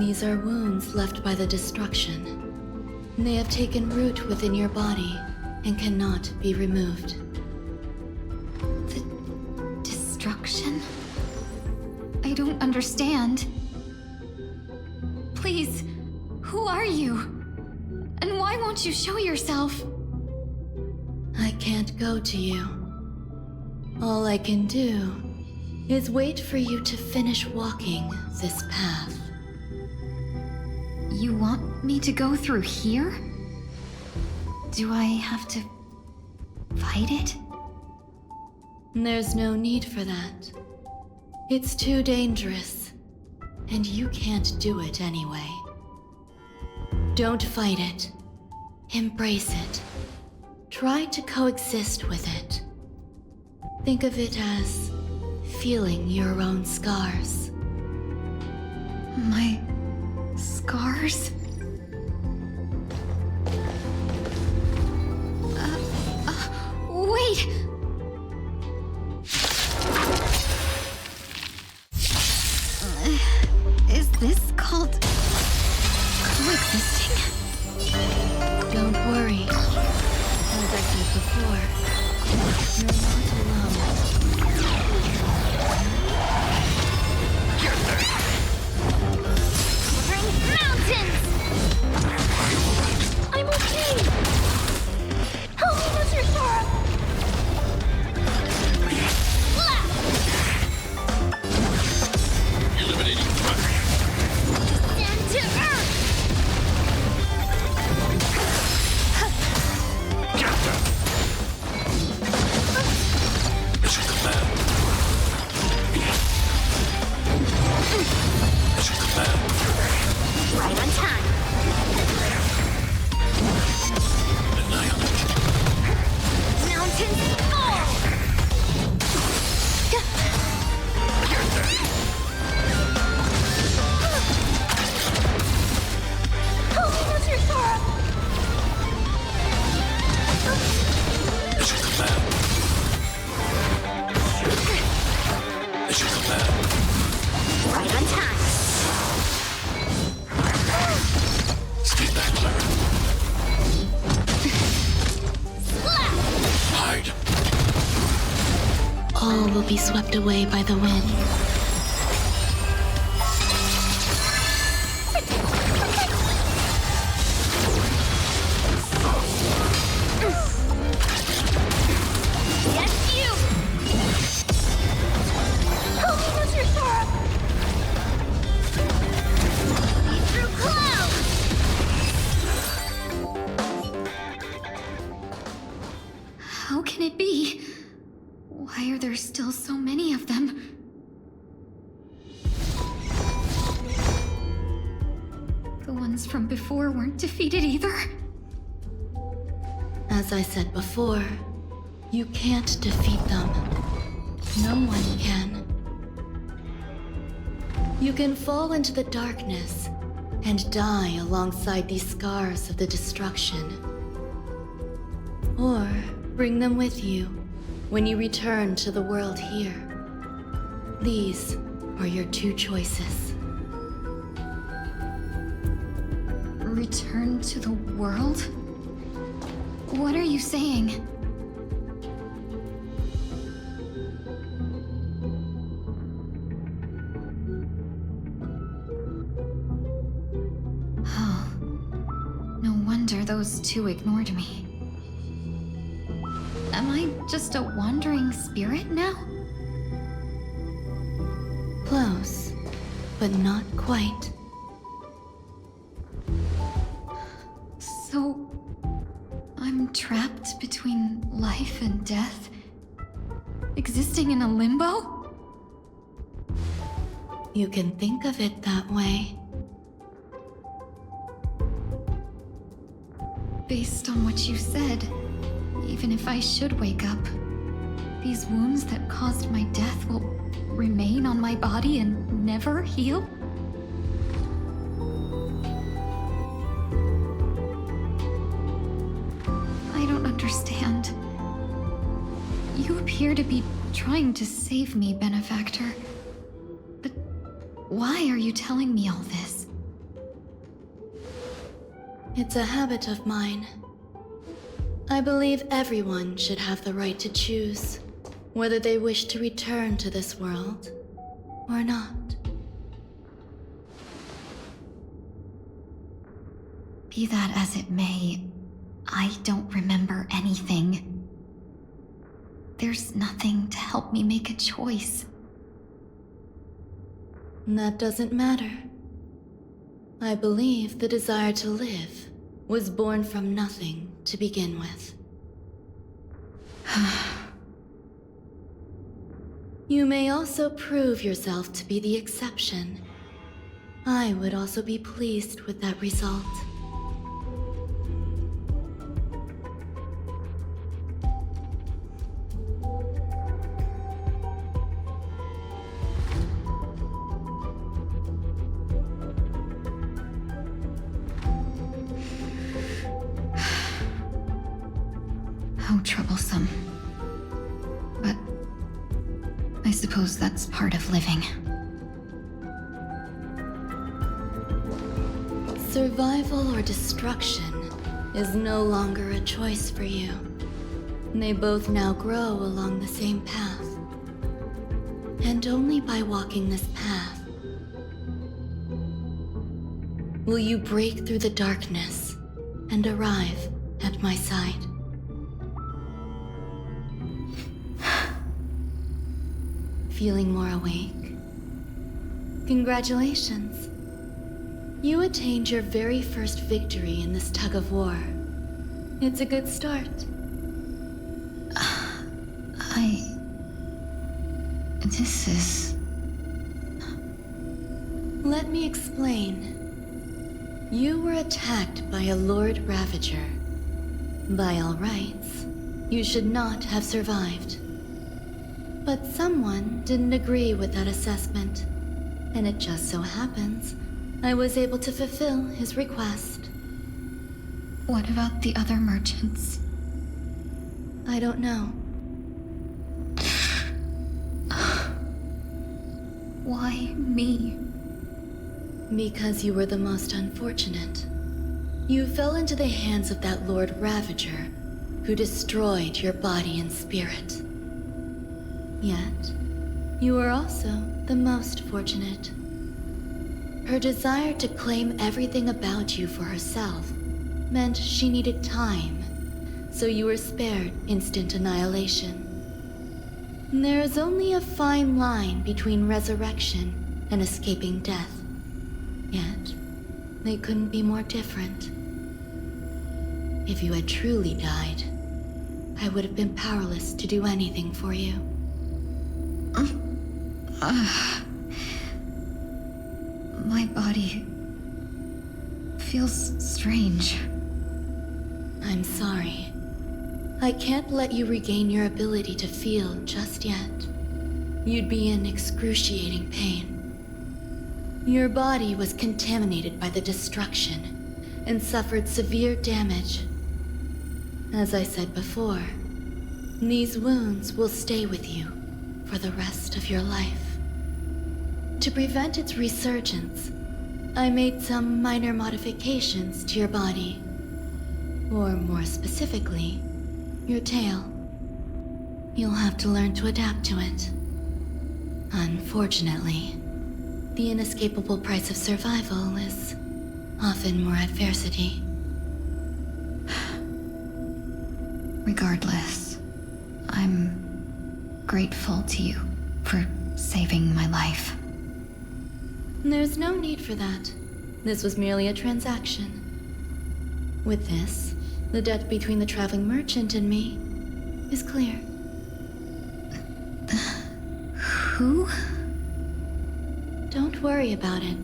These are wounds left by the destruction. They have taken root within your body and cannot be removed. The destruction? I don't understand. Please, who are you? And why won't you show yourself? I can't go to you. All I can do is wait for you to finish walking this path. You want me to go through here? Do I have to fight it? There's no need for that. It's too dangerous, and you can't do it anyway. Don't fight it. Embrace it. Try to coexist with it. Think of it as feeling your own scars. My scars? Wait! be swept away by the wind. Yes, you! Help me, Mr. Sora! Be through clouds! How can it be? Why are there still so many of them? The ones from before weren't defeated either. As I said before, you can't defeat them. No one can. You can fall into the darkness and die alongside these scars of the destruction. Or bring them with you when you return to the world here. These are your two choices. Return to the world? What are you saying? Oh, no wonder those two ignored me. Am I just a wandering spirit now? Close, but not quite. So, I'm trapped between life and death? Existing in a limbo? You can think of it that way. Based on what you said, even if I should wake up, these wounds that caused my death will remain on my body and never heal? I don't understand. You appear to be trying to save me, Benefactor. But why are you telling me all this? It's a habit of mine. I believe everyone should have the right to choose whether they wish to return to this world or not. Be that as it may, I don't remember anything. There's nothing to help me make a choice. That doesn't matter. I believe the desire to live was born from nothing to begin with. You may also prove yourself to be the exception. I would also be pleased with that result. How troublesome. But I suppose that's part of living. Survival or destruction is no longer a choice for you. They both now grow along the same path. And only by walking this path will you break through the darkness and arrive at my side. Feeling more awake? Congratulations. You attained your very first victory in this tug of war. It's a good start. This is... Let me explain. You were attacked by a Lord Ravager. By all rights, you should not have survived. But someone didn't agree with that assessment, and it just so happens I was able to fulfill his request. What about the other merchants? I don't know. Why me? Because you were the most unfortunate. You fell into the hands of that Lord Ravager, who destroyed your body and spirit. Yet, you are also the most fortunate. Her desire to claim everything about you for herself meant she needed time, so you were spared instant annihilation. There is only a fine line between resurrection and escaping death. Yet, they couldn't be more different. If you had truly died, I would have been powerless to do anything for you. My body feels strange. I'm sorry. I can't let you regain your ability to feel just yet. You'd be in excruciating pain. Your body was contaminated by the destruction and suffered severe damage. As I said before, these wounds will stay with you for the rest of your life. To prevent its resurgence, I made some minor modifications to your body. Or more specifically, your tail. You'll have to learn to adapt to it. Unfortunately, the inescapable price of survival is often more adversity. Regardless, I'm grateful to you for saving my life. There's no need for that. This was merely a transaction. With this, the debt between the traveling merchant and me is clear. Who? Don't worry about it.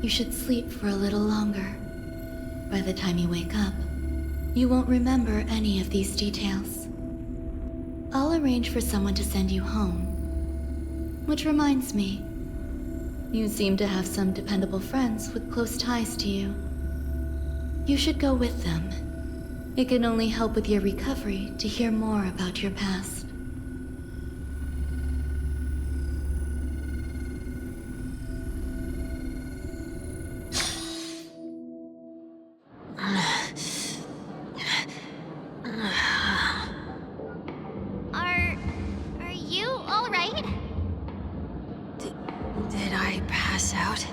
You should sleep for a little longer. By the time you wake up, you won't remember any of these details. I'll arrange for someone to send you home. Which reminds me, you seem to have some dependable friends with close ties to you. You should go with them. It can only help with your recovery to hear more about your past. Are you all right? Did I pass out?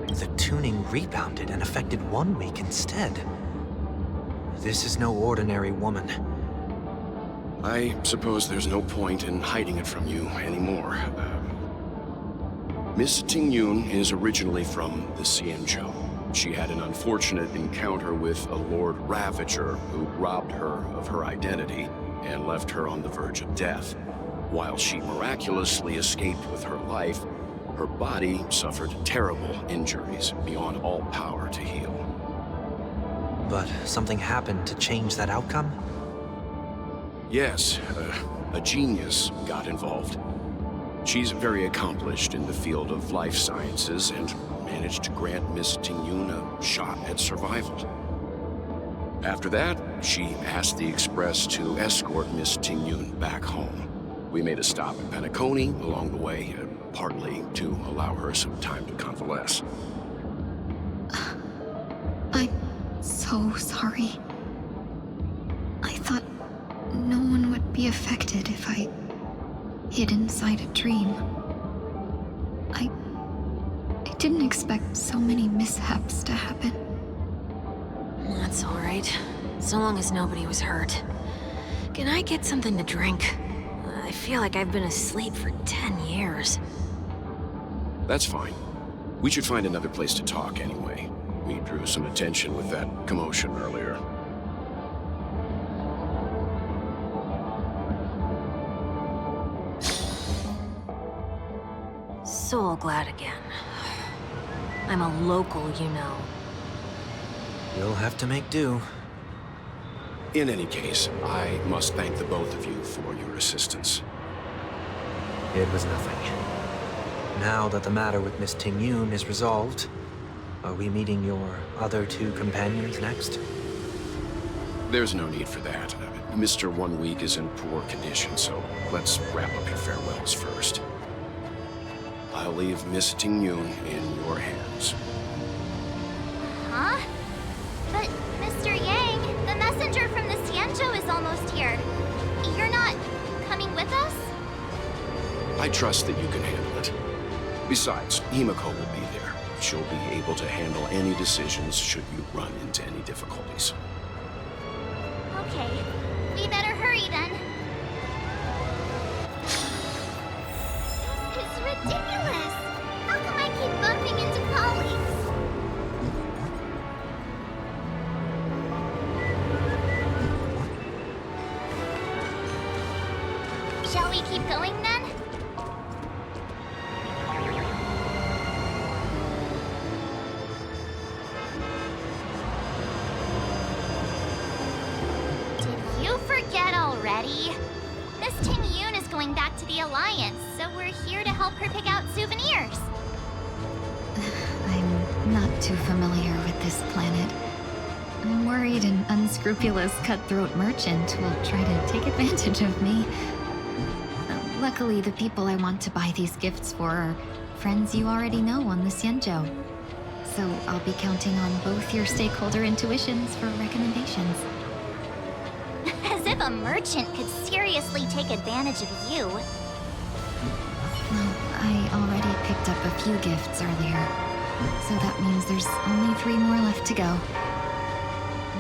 The tuning rebounded and affected 1 week instead. This is no ordinary woman. I suppose there's no point in hiding it from you anymore. Miss Ting-Yun is originally from the Xianzhou. She had an unfortunate encounter with a Lord Ravager who robbed her of her identity and left her on the verge of death. While she miraculously escaped with her life, her body suffered terrible injuries beyond all power to heal. But something happened to change that outcome? Yes, a genius got involved. She's very accomplished in the field of life sciences and managed to grant Miss Ting-Yun a shot at survival. After that, she asked the Express to escort Miss Ting-Yun back home. We made a stop in Penacony along the way, partly to allow her some time to convalesce. I'm so sorry. I thought no one would be affected if I hid inside a dream. I didn't expect so many mishaps to happen. That's all right. So long as nobody was hurt. Can I get something to drink? I feel like I've been asleep for 10 years. That's fine. We should find another place to talk anyway. We drew some attention with that commotion earlier. So glad again. I'm a local, you know. You'll have to make do. In any case, I must thank the both of you for your assistance. It was nothing. Now that the matter with Miss Ting-Yun is resolved, are we meeting your other two companions next? There's no need for that. Mr. 1 Week is in poor condition, so let's wrap up your farewells first. I'll leave Miss Ting-Yun in your hands. Huh? But, Mr. Yang, the messenger from the Xianzhou is almost here. You're not coming with us? I trust that you can handle it. Besides, Himiko will be there. She'll be able to handle any decisions should you run into any difficulties. Okay, we better hurry then. This is ridiculous! How come I keep bumping into colleagues? Shall we keep going then? Did you forget already? Miss Ting-Yun is going back to the Alliance, so we're here to help her pick out souvenirs. I'm not too familiar with this planet. I'm worried an unscrupulous cutthroat merchant will try to take advantage of me. Luckily, the people I want to buy these gifts for are friends you already know on the Xianzhou. So I'll be counting on both your stakeholder intuitions for recommendations. As if a merchant could seriously take advantage of you. Well, I already picked up a few gifts earlier, so that means there's only 3 more left to go.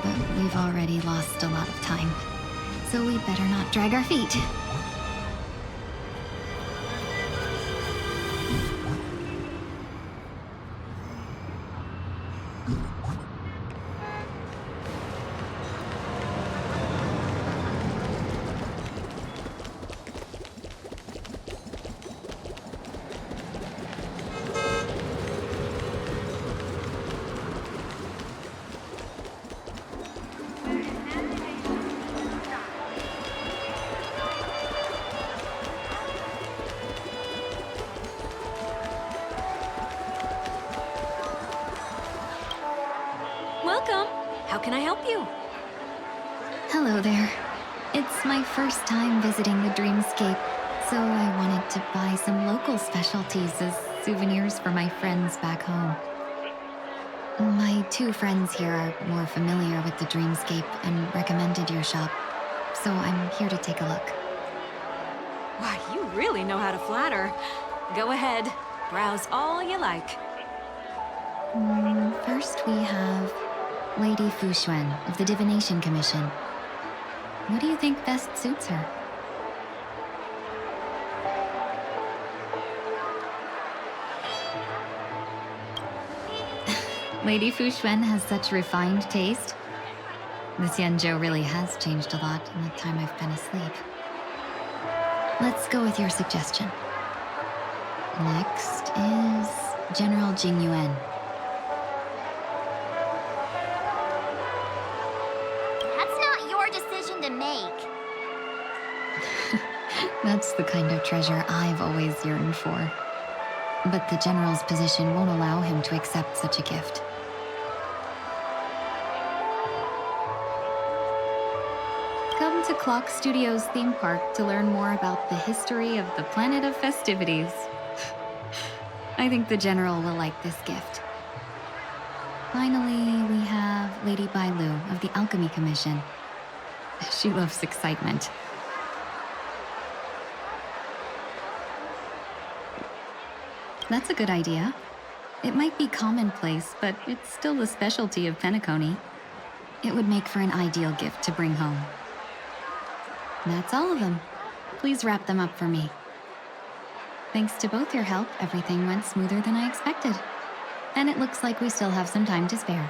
But we've already lost a lot of time, so we'd better not drag our feet. Welcome. How can I help you? Hello there. It's my first time visiting the Dreamscape, so I wanted to buy some local specialties as souvenirs for my friends back home. My 2 friends here are more familiar with the Dreamscape and recommended your shop, so I'm here to take a look. Why, you really know how to flatter. Go ahead. Browse all you like. First we have Lady Fu Xuan of the Divination Commission. What do you think best suits her? Lady Fu Xuan has such refined taste. The Xianzhou really has changed a lot in the time I've been asleep. Let's go with your suggestion. Next is General Jing Yuan. That's not your decision to make. That's the kind of treasure I've always yearned for. But the General's position won't allow him to accept such a gift. Come to Clock Studios theme park to learn more about the history of the Planet of Festivities. I think the General will like this gift. Finally, we have Lady Bailu of the Alchemy Commission. She loves excitement. That's a good idea. It might be commonplace, but it's still the specialty of Penacony. It would make for an ideal gift to bring home. That's all of them. Please wrap them up for me. Thanks to both your help, everything went smoother than I expected. And it looks like we still have some time to spare.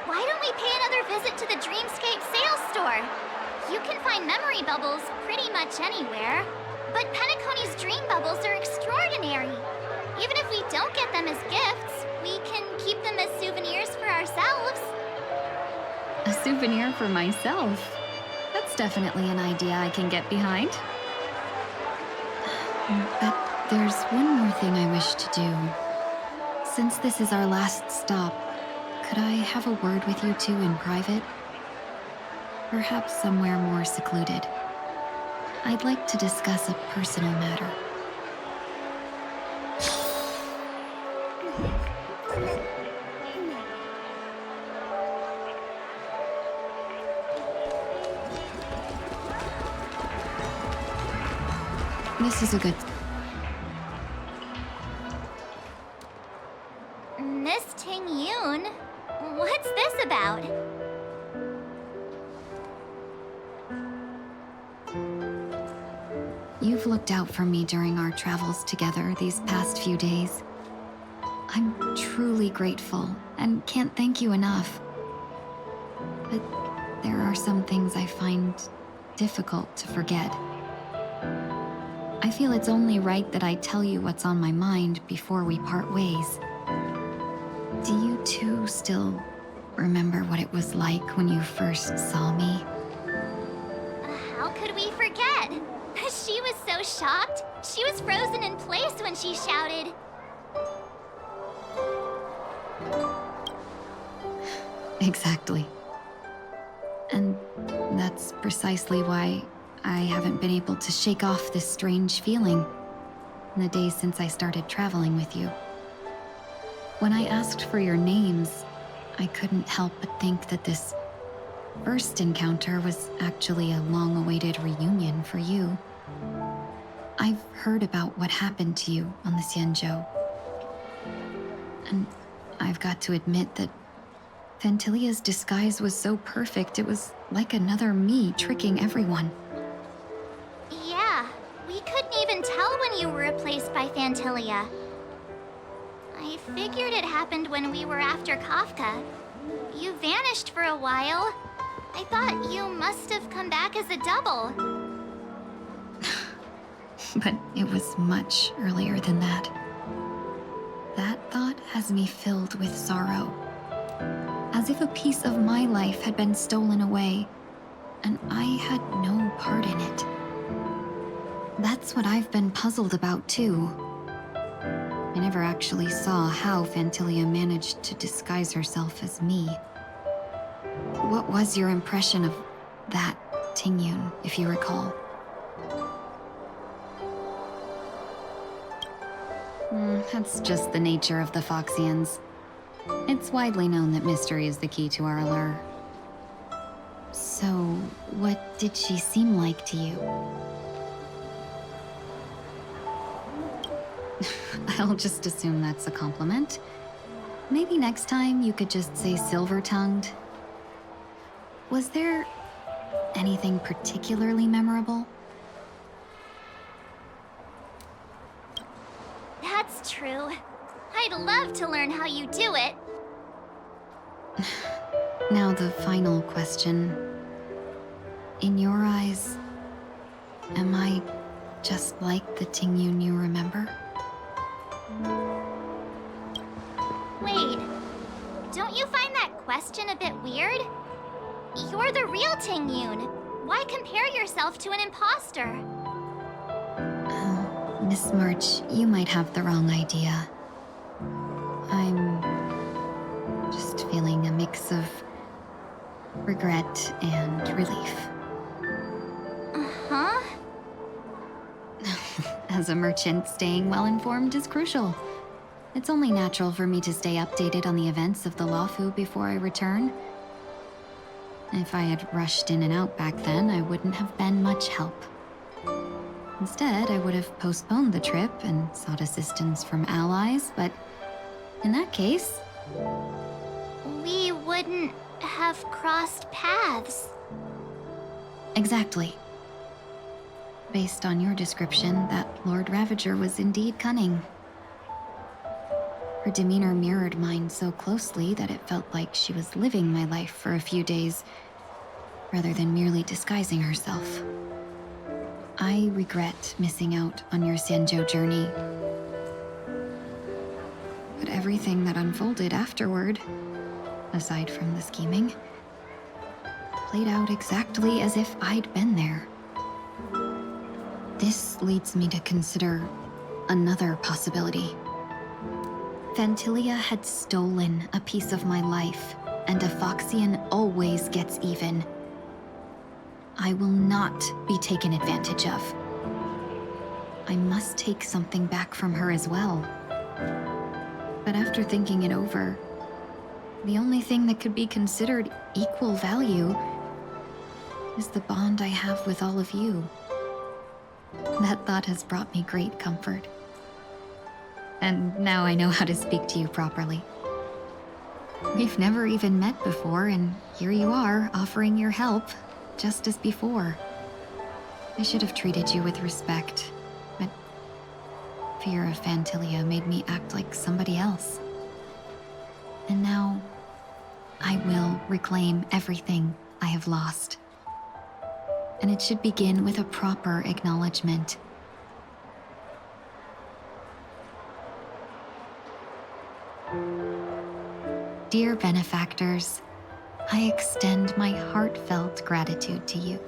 Why don't we pay another visit to the Dreamscape sales store? You can find memory bubbles pretty much anywhere. But Penacony's dream bubbles are extraordinary. Even if we don't get them as gifts, we can keep them as souvenirs for ourselves. A souvenir for myself? That's definitely an idea I can get behind. But there's one more thing I wish to do. Since this is our last stop, could I have a word with you two in private? Perhaps somewhere more secluded. I'd like to discuss a personal matter. This is a good... Miss Ting-Yoon, what's this about? You've looked out for me during our travels together these past few days. I'm truly grateful and can't thank you enough. But there are some things I find difficult to forget. I feel it's only right that I tell you what's on my mind before we part ways. Do you two still remember what it was like when you first saw me? How could we forget? She was so shocked. She was frozen in place when she shouted. Exactly. And that's precisely why I haven't been able to shake off this strange feeling in the days since I started traveling with you. When I asked for your names, I couldn't help but think that this first encounter was actually a long-awaited reunion for you. I've heard about what happened to you on the Xianzhou. And I've got to admit that Fantilia's disguise was so perfect, it was like another me tricking everyone. Yeah, we couldn't even tell when you were replaced by Fantilia. I figured it happened when we were after Kafka. You vanished for a while. I thought you must have come back as a double. But it was much earlier than that. That thought has me filled with sorrow. As if a piece of my life had been stolen away, and I had no part in it. That's what I've been puzzled about, too. I never actually saw how Fantilia managed to disguise herself as me. What was your impression of that Ting-Yoon, if you recall? That's just the nature of the Foxians. It's widely known that mystery is the key to our allure. So, what did she seem like to you? I'll just assume that's a compliment. Maybe next time you could just say silver-tongued. Was there anything particularly memorable? That's true. I'd love to learn how you do it. Now the final question. In your eyes, am I just like the Ting-Yoon you remember? Wait, don't you find that question a bit weird? You're the real Ting-Yoon. Why compare yourself to an imposter? Oh, Miss March, you might have the wrong idea. I'm just feeling a mix of regret and relief. Huh? As a merchant, staying well-informed is crucial. It's only natural for me to stay updated on the events of the Luofu before I return. If I had rushed in and out back then, I wouldn't have been much help. Instead, I would have postponed the trip and sought assistance from allies, but in that case... We wouldn't have crossed paths. Exactly. Based on your description, that Lord Ravager was indeed cunning. Her demeanor mirrored mine so closely that it felt like she was living my life for a few days, rather than merely disguising herself. I regret missing out on your Xianzhou journey. But everything that unfolded afterward, aside from the scheming, played out exactly as if I'd been there. This leads me to consider another possibility. Fantilia had stolen a piece of my life, and a Foxian always gets even. I will not be taken advantage of. I must take something back from her as well. But after thinking it over, the only thing that could be considered equal value is the bond I have with all of you. That thought has brought me great comfort. And now I know how to speak to you properly. We've never even met before, and here you are, offering your help, just as before. I should have treated you with respect, but fear of Phantilia made me act like somebody else. And now, I will reclaim everything I have lost. And it should begin with a proper acknowledgement. Dear benefactors, I extend my heartfelt gratitude to you.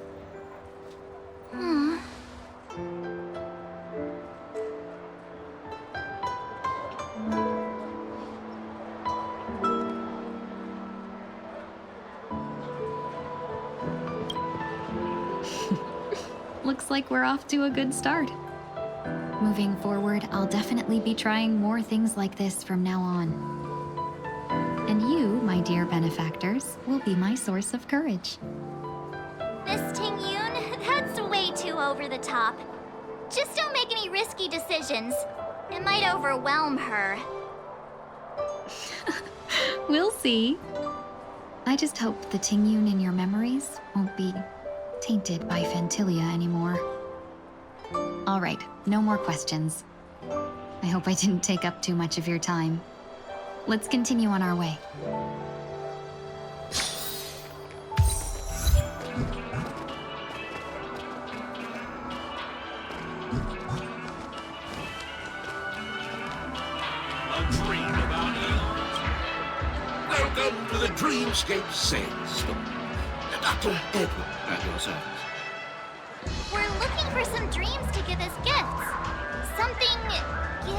Looks like we're off to a good start. Moving forward, I'll definitely be trying more things like this from now on. And you, my dear benefactors, will be my source of courage. Miss Ting-Yoon, that's way too over the top. Just don't make any risky decisions. It might overwhelm her. We'll see. I just hope the Ting-Yoon in your memories won't be tainted by Phantilia anymore. All right, no more questions. I hope I didn't take up too much of your time. Let's continue on our way. A dream about you. Welcome to the Dreamscape Sales Store. Dr. Edward at your service. We're looking for some dreams to give as gifts. Something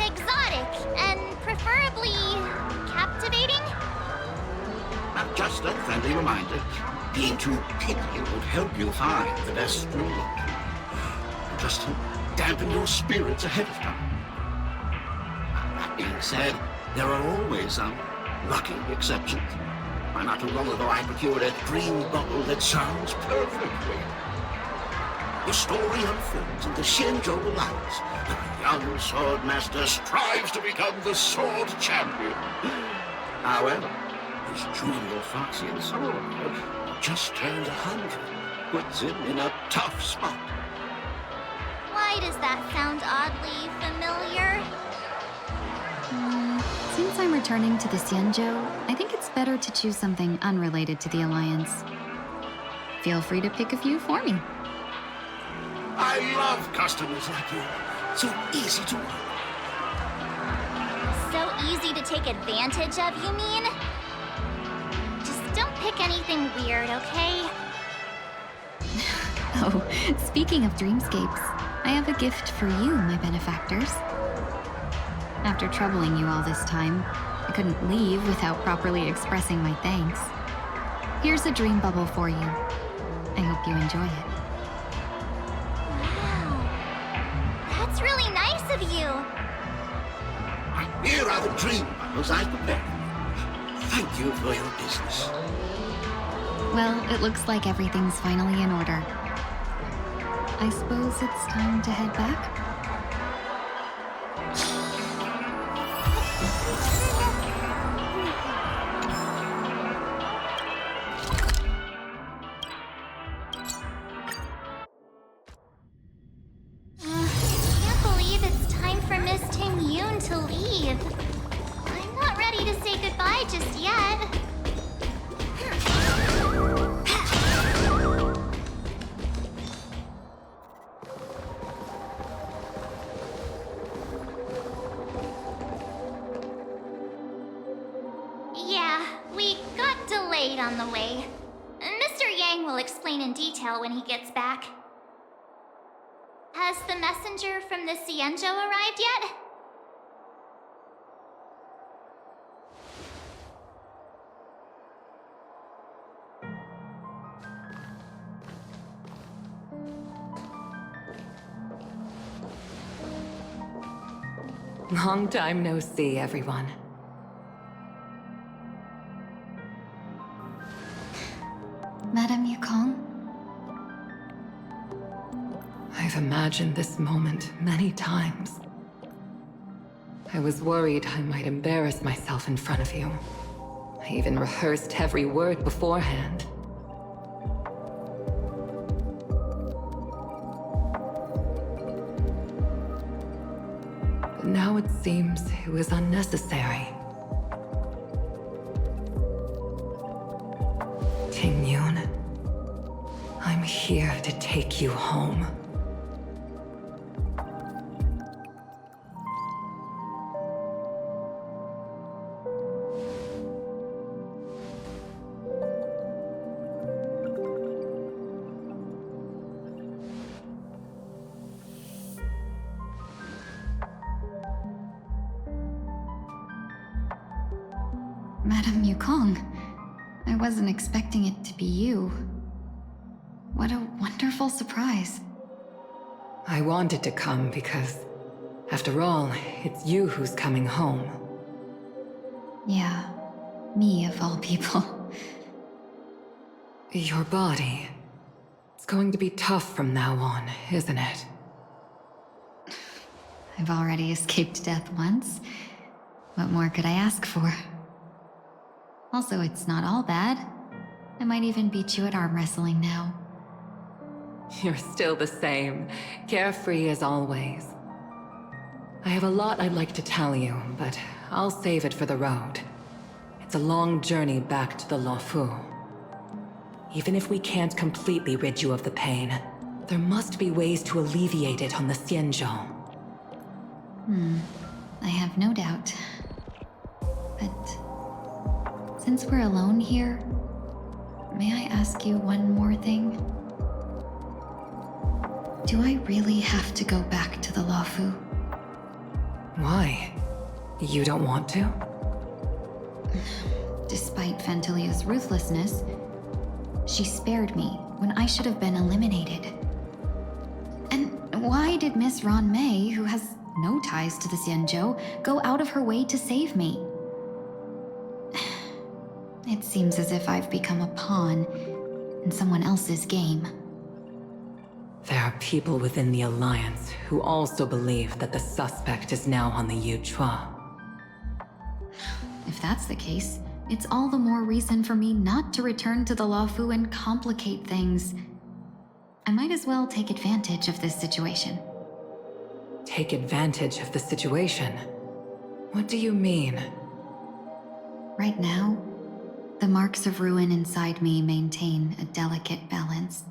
exotic and preferably captivating. Just a friendly reminder. Being too picky would help you find the best dream. Just to dampen your spirits ahead of time. That being said, there are always some lucky exceptions. Not too long ago, I procured a dream bubble that sounds perfectly. The story unfolds in the Shenzhou Alliance. The young sword master strives to become the sword champion. However, his junior Foxian sword just turned 100, puts him in a tough spot. Why does that sound oddly familiar? Since I'm returning to the Xianzhou, I think it's better to choose something unrelated to the Alliance. Feel free to pick a few for me. I love customers like you. So easy to work. So easy to take advantage of, you mean? Just don't pick anything weird, okay? Oh, speaking of dreamscapes, I have a gift for you, my benefactors. After troubling you all this time, I couldn't leave without properly expressing my thanks. Here's a dream bubble for you. I hope you enjoy it. Wow. That's really nice of you. Here are the dream bubbles I prepared. Thank you for your business. Well, it looks like everything's finally in order. I suppose it's time to head back? Can't believe it's time for Miss Ting-Yoon to leave. I'm not ready to say goodbye just yet. Yeah, we got delayed on the way. Mr. Yang will explain in detail when he gets back. Has the messenger from the Xianzhou arrived yet? Long time no see, everyone. Madame Yukong? I've imagined this moment many times. I was worried I might embarrass myself in front of you. I even rehearsed every word beforehand. But now it seems it was unnecessary. King Yun, I'm here to take you home. Madame Yukong, I wasn't expecting it to be you. What a wonderful surprise. I wanted to come because, after all, it's you who's coming home. Yeah, me of all people. Your body. It's going to be tough from now on, isn't it? I've already escaped death once. What more could I ask for? Also, it's not all bad. I might even beat you at arm wrestling now. You're still the same, carefree as always. I have a lot I'd like to tell you, but I'll save it for the road. It's a long journey back to the Luofu. Even if we can't completely rid you of the pain, there must be ways to alleviate it on the Xianzhou. I have no doubt. But since we're alone here, may I ask you one more thing? Do I really have to go back to the Luofu? Why? You don't want to? Despite Fantilia's ruthlessness, she spared me when I should have been eliminated. And why did Miss Ron Mei, who has no ties to the Xianzhou, go out of her way to save me? It seems as if I've become a pawn in someone else's game. There are people within the Alliance who also believe that the suspect is now on the Yuchua. If that's the case, it's all the more reason for me not to return to the Luofu and complicate things. I might as well take advantage of this situation. Take advantage of the situation? What do you mean? Right now, the marks of ruin inside me maintain a delicate balance.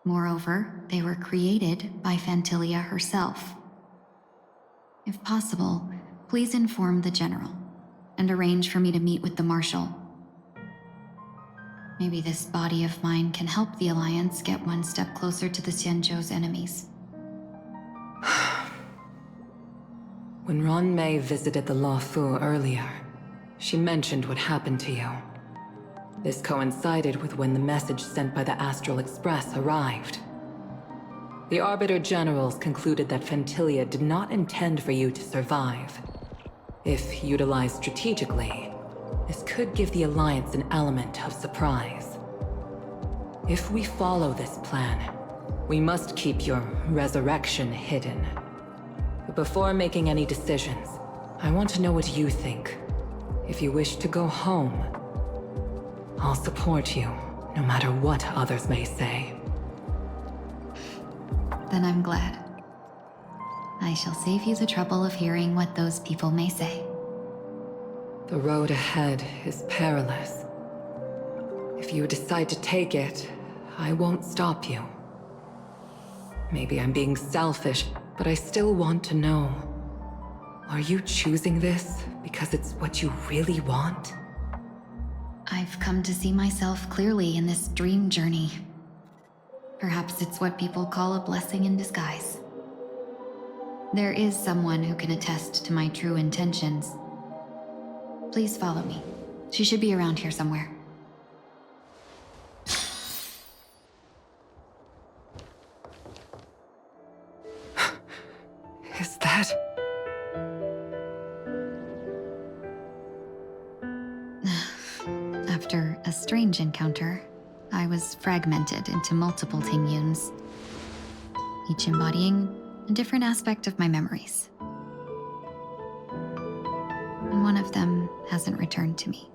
Moreover, they were created by Fantilia herself. If possible, please inform the General and arrange for me to meet with the Marshal. Maybe this body of mine can help the Alliance get one step closer to the Xianzhou's enemies. When Ron Mei visited the Luofu earlier, she mentioned what happened to you. This coincided with when the message sent by the Astral Express arrived. The Arbiter Generals concluded that Fantilia did not intend for you to survive. If utilized strategically, this could give the Alliance an element of surprise. If we follow this plan, we must keep your resurrection hidden. But before making any decisions, I want to know what you think. If you wish to go home, I'll support you, no matter what others may say. Then I'm glad. I shall save you the trouble of hearing what those people may say. The road ahead is perilous. If you decide to take it, I won't stop you. Maybe I'm being selfish, but I still want to know. Are you choosing this because it's what you really want? I've come to see myself clearly in this dream journey. Perhaps it's what people call a blessing in disguise. There is someone who can attest to my true intentions. Please follow me. She should be around here somewhere. Is that... After a strange encounter, I was fragmented into multiple Tingyuns, each embodying a different aspect of my memories. And one of them hasn't returned to me,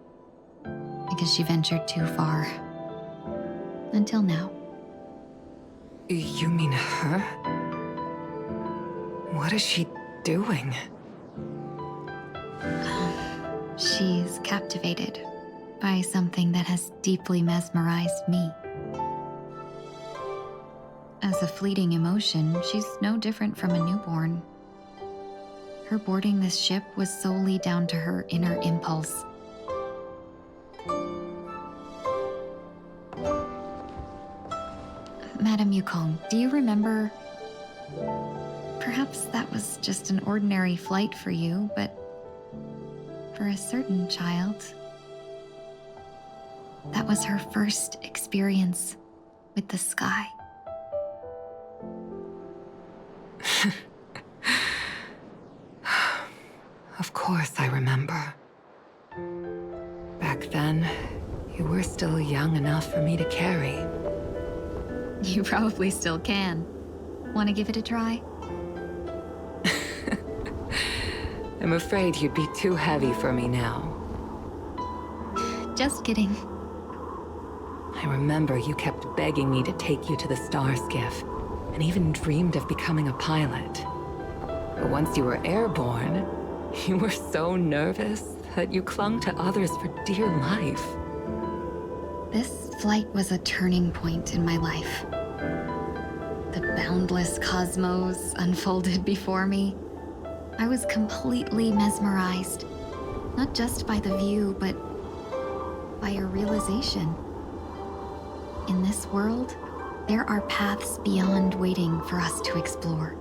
because she ventured too far. Until now. You mean her? What is she doing? She's captivated by something that has deeply mesmerized me. As a fleeting emotion, she's no different from a newborn. Her boarding this ship was solely down to her inner impulse. Madame Yukong, do you remember? Perhaps that was just an ordinary flight for you, but for a certain child, that was her first experience with the sky. Of course I remember. Back then, you were still young enough for me to carry. You probably still can. Want to give it a try? I'm afraid you'd be too heavy for me now. Just kidding. I remember you kept begging me to take you to the star skiff, and even dreamed of becoming a pilot. But once you were airborne, you were so nervous that you clung to others for dear life. This flight was a turning point in my life. The boundless cosmos unfolded before me. I was completely mesmerized, not just by the view, but by a realization. In this world, there are paths beyond waiting for us to explore.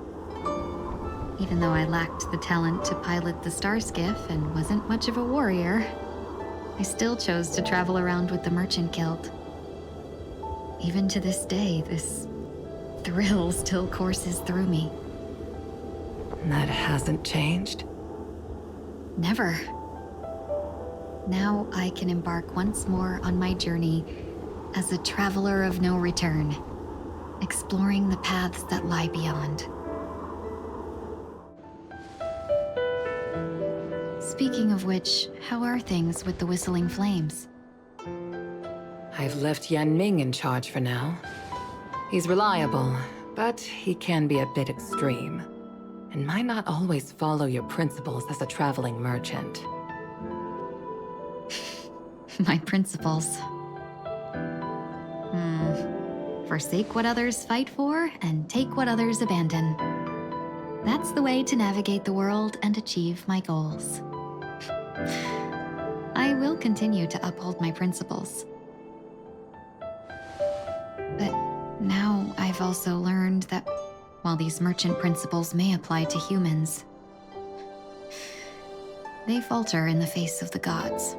Even though I lacked the talent to pilot the star skiff and wasn't much of a warrior, I still chose to travel around with the Merchant Guild. Even to this day, this thrill still courses through me. That hasn't changed? Never. Now I can embark once more on my journey as a traveler of no return, exploring the paths that lie beyond. Speaking of which, how are things with the Whistling Flames? I've left Yan Ming in charge for now. He's reliable, but he can be a bit extreme, and might not always follow your principles as a traveling merchant. My principles. Forsake what others fight for, and take what others abandon. That's the way to navigate the world and achieve my goals. I will continue to uphold my principles. But now I've also learned that while these merchant principles may apply to humans, they falter in the face of the gods.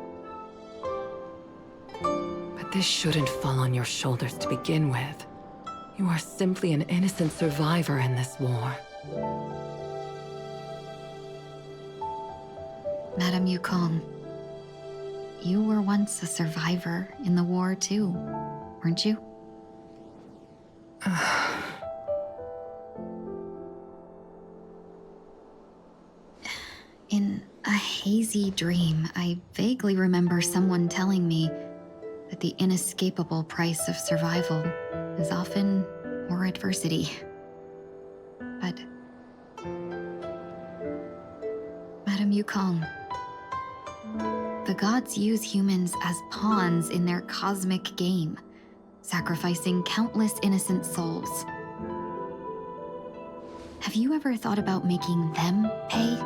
But this shouldn't fall on your shoulders to begin with. You are simply an innocent survivor in this war. Madame Yukong, you were once a survivor in the war too, weren't you? In a hazy dream, I vaguely remember someone telling me that the inescapable price of survival is often more adversity. But Madame Yukong, the gods use humans as pawns in their cosmic game, sacrificing countless innocent souls. Have you ever thought about making them pay?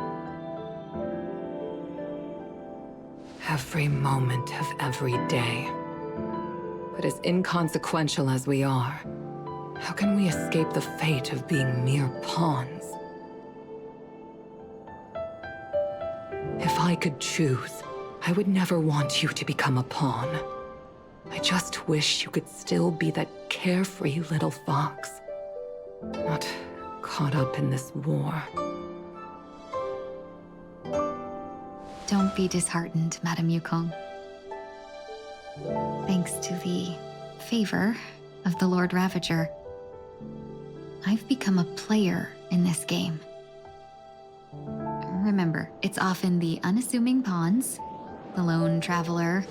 Every moment of every day. But as inconsequential as we are, how can we escape the fate of being mere pawns? If I could choose, I would never want you to become a pawn. I just wish you could still be that carefree little fox, not caught up in this war. Don't be disheartened, Madame Yukong. Thanks to the favor of the Lord Ravager, I've become a player in this game. Remember, it's often the unassuming pawns, the lone traveler,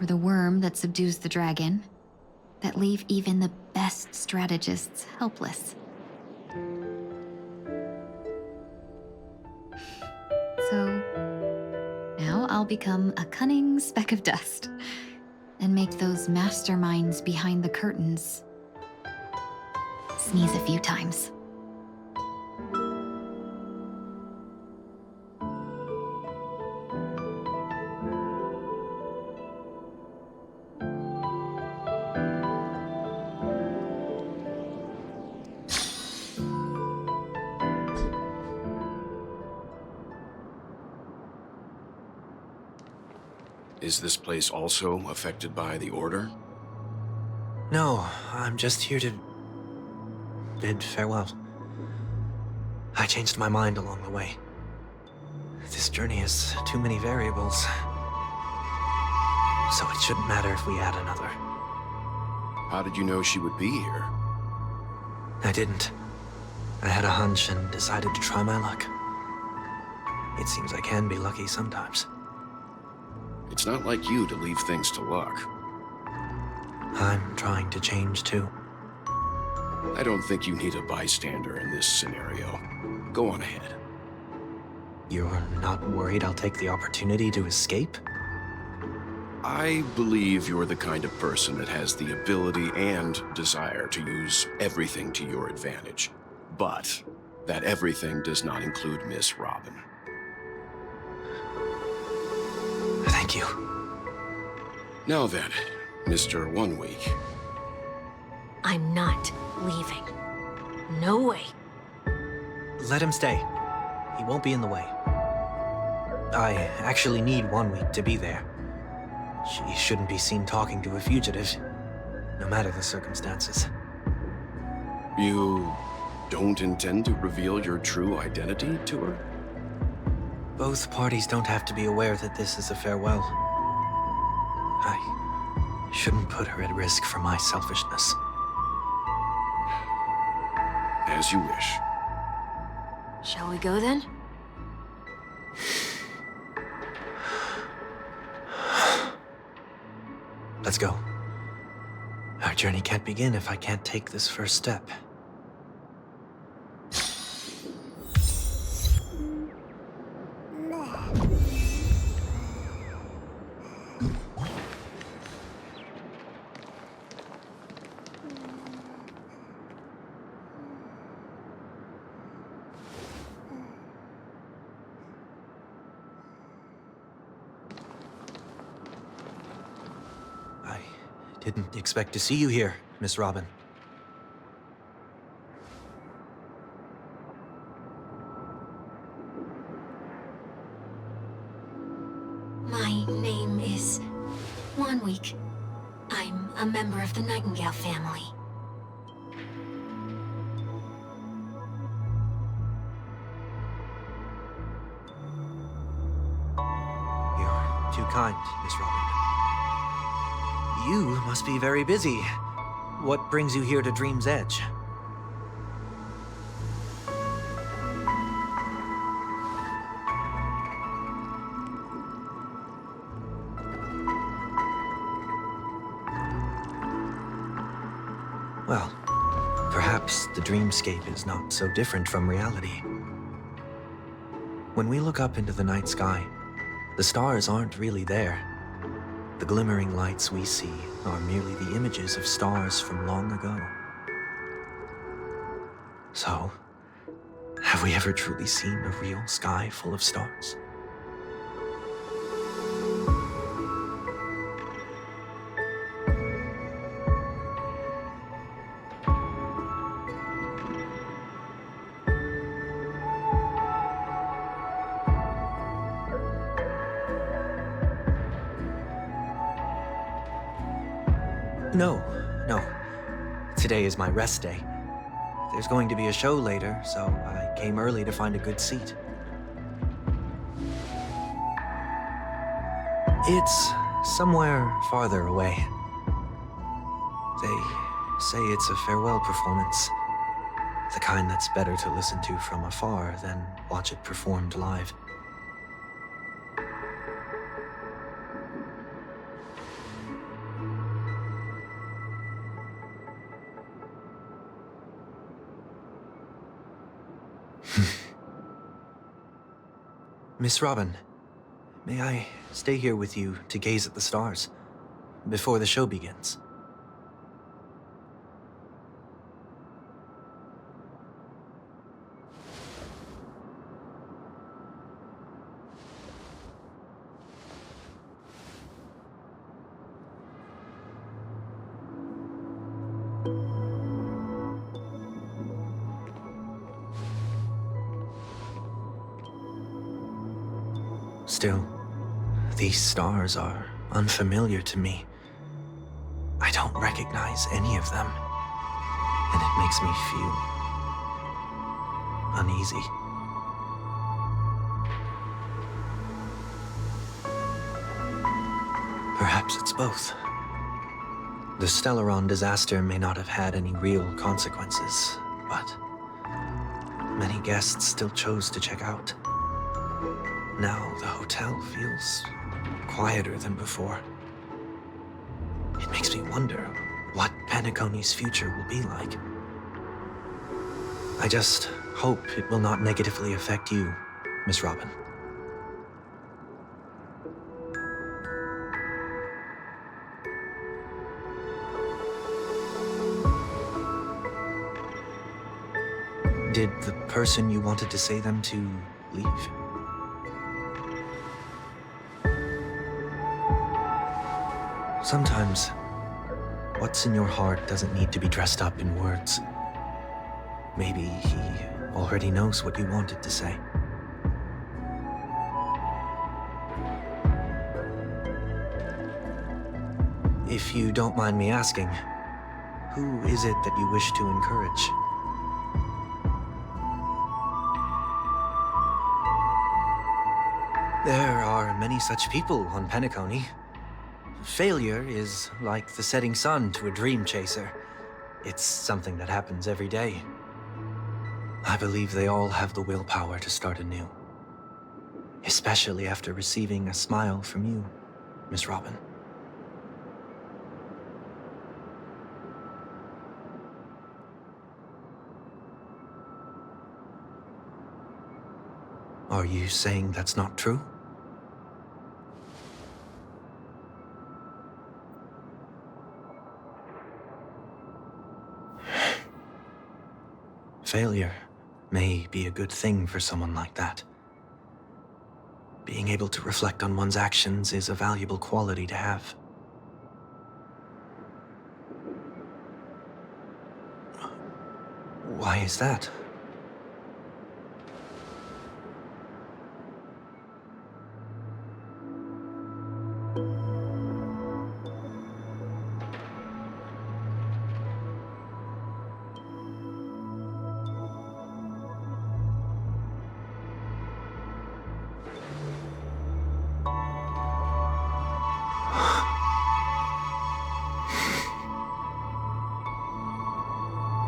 or the worm that subdues the dragon, that leave even the best strategists helpless. So, now I'll become a cunning speck of dust, and make those masterminds behind the curtains sneeze a few times. Is this place also affected by the Order? No, I'm just here to bid farewell. I changed my mind along the way. This journey has too many variables. So it shouldn't matter if we add another. How did you know she would be here? I didn't. I had a hunch and decided to try my luck. It seems I can be lucky sometimes. It's not like you to leave things to luck. I'm trying to change too. I don't think you need a bystander in this scenario. Go on ahead. You're not worried I'll take the opportunity to escape? I believe you're the kind of person that has the ability and desire to use everything to your advantage. But that everything does not include Miss Robin. Thank you. Now then, Mr. 1 Week. I'm not leaving. No way. Let him stay. He won't be in the way. I actually need 1 week to be there. She shouldn't be seen talking to a fugitive, no matter the circumstances. You don't intend to reveal your true identity to her? Both parties don't have to be aware that this is a farewell. I shouldn't put her at risk for my selfishness. As you wish. Shall we go then? Let's go. Our journey can't begin if I can't take this first step. Didn't expect to see you here, Miss Robin. My name is 1 Week. I'm a member of the Nightingale family. You're too kind, Miss Robin. You must be very busy. What brings you here to Dream's Edge? Well, perhaps the dreamscape is not so different from reality. When we look up into the night sky, the stars aren't really there. The glimmering lights we see are merely the images of stars from long ago. So, have we ever truly seen a real sky full of stars? No. Today is my rest day. There's going to be a show later, so I came early to find a good seat. It's somewhere farther away. They say it's a farewell performance. The kind that's better to listen to from afar than watch it performed live. Miss Robin, may I stay here with you to gaze at the stars before the show begins? Still, these stars are unfamiliar to me. I don't recognize any of them, and it makes me feel uneasy. Perhaps it's both. The Stellaron disaster may not have had any real consequences, but many guests still chose to check out. Now the hotel feels quieter than before. It makes me wonder what Penacony's future will be like. I just hope it will not negatively affect you, Miss Robin. Did the person you wanted to say them to leave? Sometimes, what's in your heart doesn't need to be dressed up in words. Maybe he already knows what you wanted to say. If you don't mind me asking, who is it that you wish to encourage? There are many such people on Penacony. Failure is like the setting sun to a dream chaser. It's something that happens every day. I believe they all have the willpower to start anew. Especially after receiving a smile from you, Miss Robin. Are you saying that's not true? Failure may be a good thing for someone like that. Being able to reflect on one's actions is a valuable quality to have. Why is that?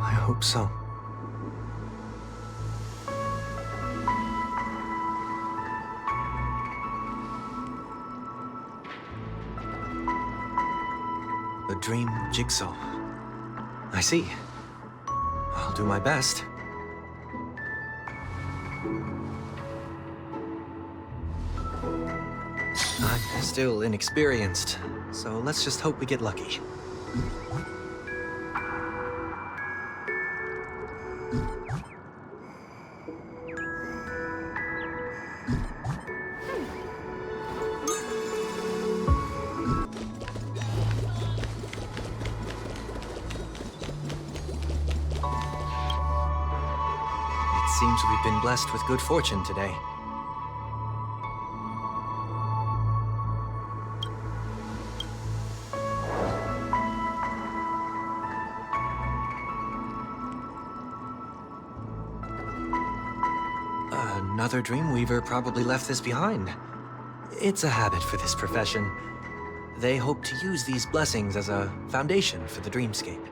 I hope so. A dream jigsaw. I see. I'll do my best. I'm still inexperienced, so let's just hope we get lucky. It seems we've been blessed with good fortune today. Another Dreamweaver probably left this behind. It's a habit for this profession. They hope to use these blessings as a foundation for the dreamscape.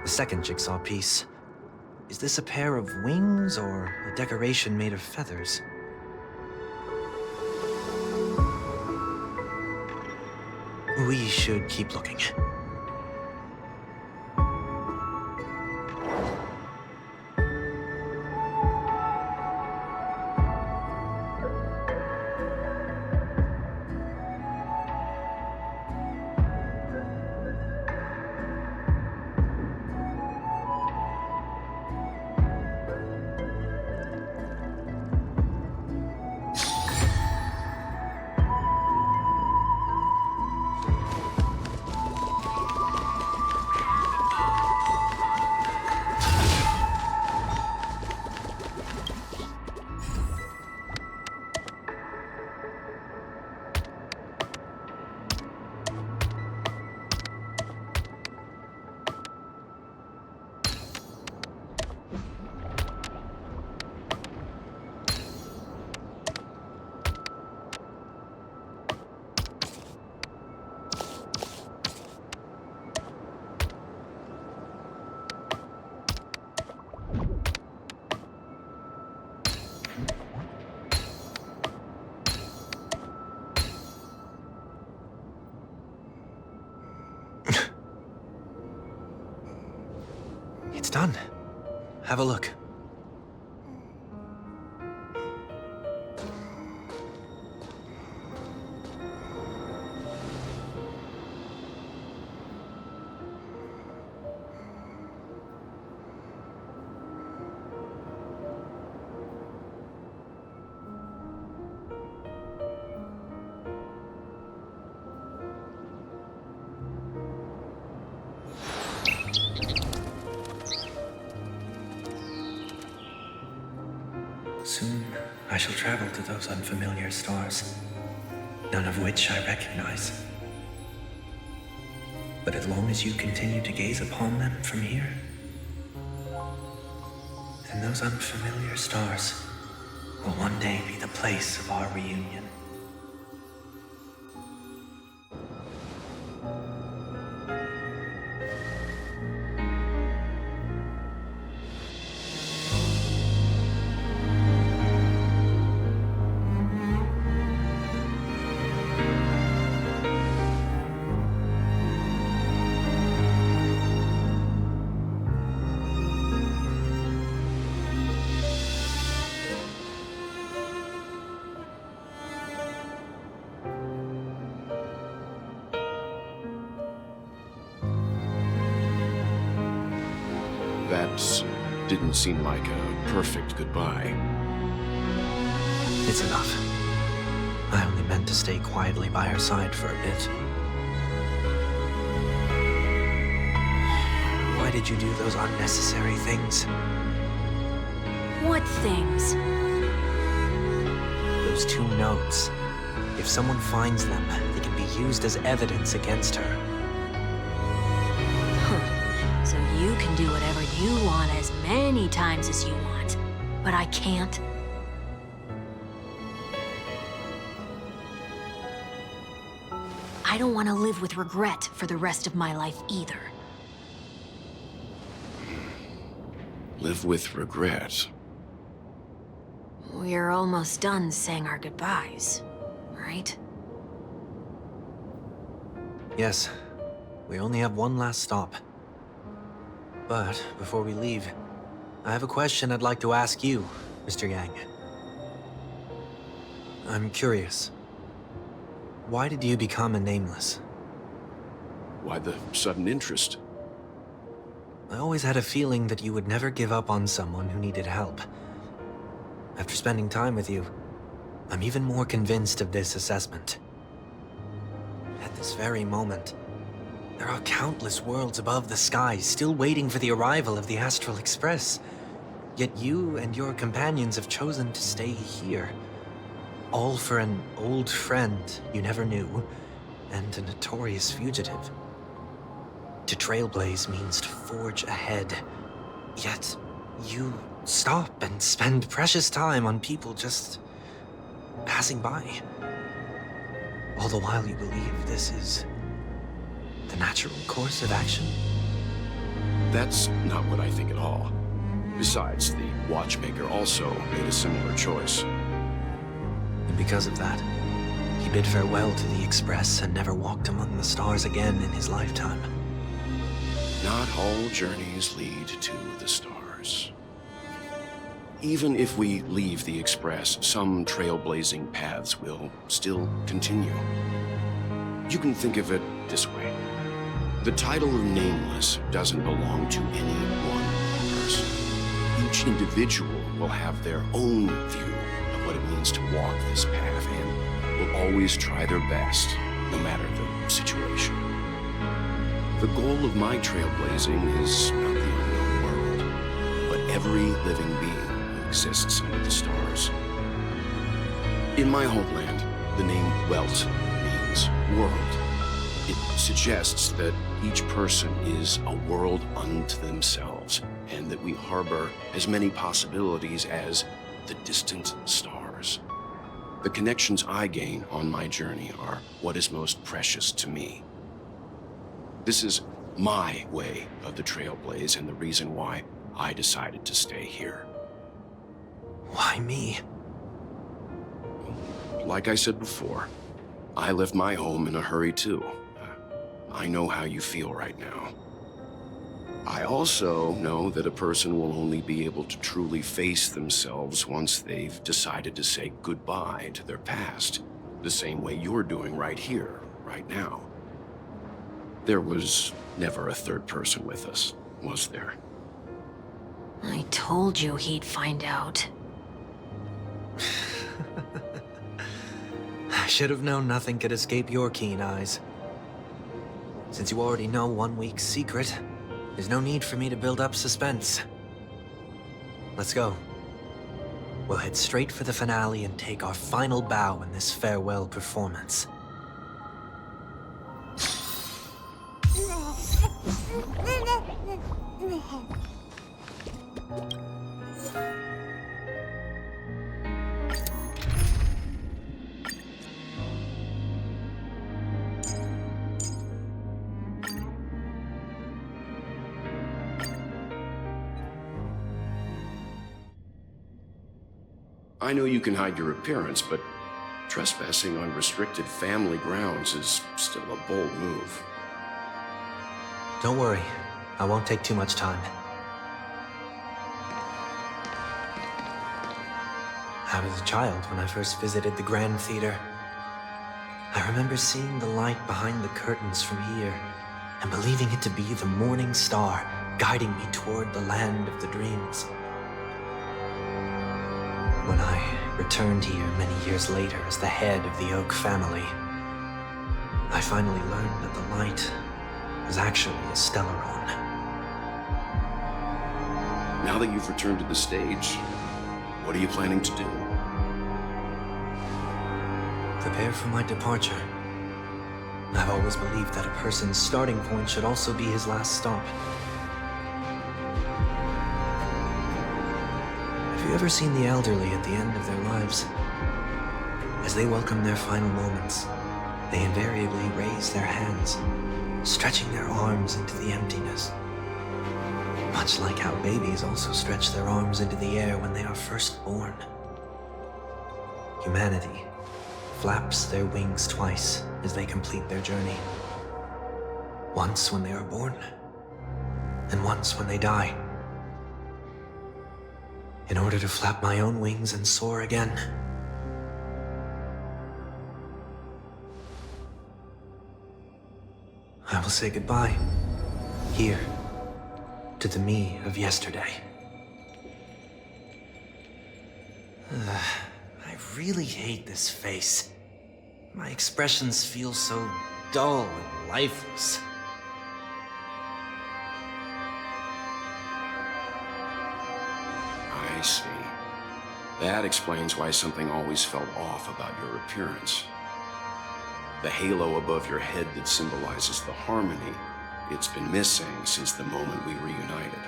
The second jigsaw piece. Is this a pair of wings or a decoration made of feathers? We should keep looking. It's done. Have a look. Soon, I shall travel to those unfamiliar stars, none of which I recognize. But as long as you continue to gaze upon them from here, then those unfamiliar stars will one day be the place of our reunion. That didn't seem like a perfect goodbye. It's enough. I only meant to stay quietly by her side for a bit. Why did you do those unnecessary things? What things? Those 2 notes. If someone finds them, they can be used as evidence against her. So you can do whatever you want as many times as you want, but I can't. I don't want to live with regret for the rest of my life either. Live with regret. We're almost done saying our goodbyes, right? Yes. We only have one last stop. But before we leave, I have a question I'd like to ask you, Mr. Yang. I'm curious. Why did you become a Nameless? Why the sudden interest? I always had a feeling that you would never give up on someone who needed help. After spending time with you, I'm even more convinced of this assessment. At this very moment, there are countless worlds above the sky still waiting for the arrival of the Astral Express. Yet you and your companions have chosen to stay here. All for an old friend you never knew, and a notorious fugitive. To Trailblaze means to forge ahead, Yet, you stop and spend precious time on people just passing by. All the while you believe this is the natural course of action. That's not what I think at all. Besides, the watchmaker also made a similar choice. And because of that, he bid farewell to the Express and never walked among the stars again in his lifetime. Not all journeys lead to the stars. Even if we leave the Express, some trailblazing paths will still continue. You can think of it this way. The title of Nameless doesn't belong to any one person. Each individual will have their own view of what it means to walk this path and will always try their best, no matter the situation. The goal of my trailblazing is not the unknown world, but every living being who exists under the stars. In my homeland, the name Welt means world. It suggests that each person is a world unto themselves, and that we harbor as many possibilities as the distant stars. The connections I gain on my journey are what is most precious to me. This is my way of the Trailblaze and the reason why I decided to stay here. Why me? Like I said before, I left my home in a hurry too. I know how you feel right now. I also know that a person will only be able to truly face themselves once they've decided to say goodbye to their past, the same way you're doing right here, right now. There was never a third person with us, was there? I told you he'd find out. I should have known nothing could escape your keen eyes. Since you already know 1 week's secret, there's no need for me to build up suspense. Let's go. We'll head straight for the finale and take our final bow in this farewell performance. I know you can hide your appearance, but trespassing on restricted family grounds is still a bold move. Don't worry, I won't take too much time. I was a child when I first visited the Grand Theater. I remember seeing the light behind the curtains from here and believing it to be the morning star guiding me toward the land of the dreams. When I returned here many years later as the head of the Oak family, I finally learned that the light was actually a Stellaron. Now that you've returned to the stage, what are you planning to do? Prepare for my departure. I've always believed that a person's starting point should also be his last stop. Have you ever seen the elderly at the end of their lives? As they welcome their final moments, they invariably raise their hands, stretching their arms into the emptiness. Much like how babies also stretch their arms into the air when they are first born. Humanity flaps their wings twice as they complete their journey. Once when they are born, and once when they die. In order to flap my own wings and soar again. I will say goodbye, here, to the me of yesterday. I really hate this face. My expressions feel so dull and lifeless. I see. That explains why something always felt off about your appearance. The halo above your head that symbolizes the harmony, it's been missing since the moment we reunited.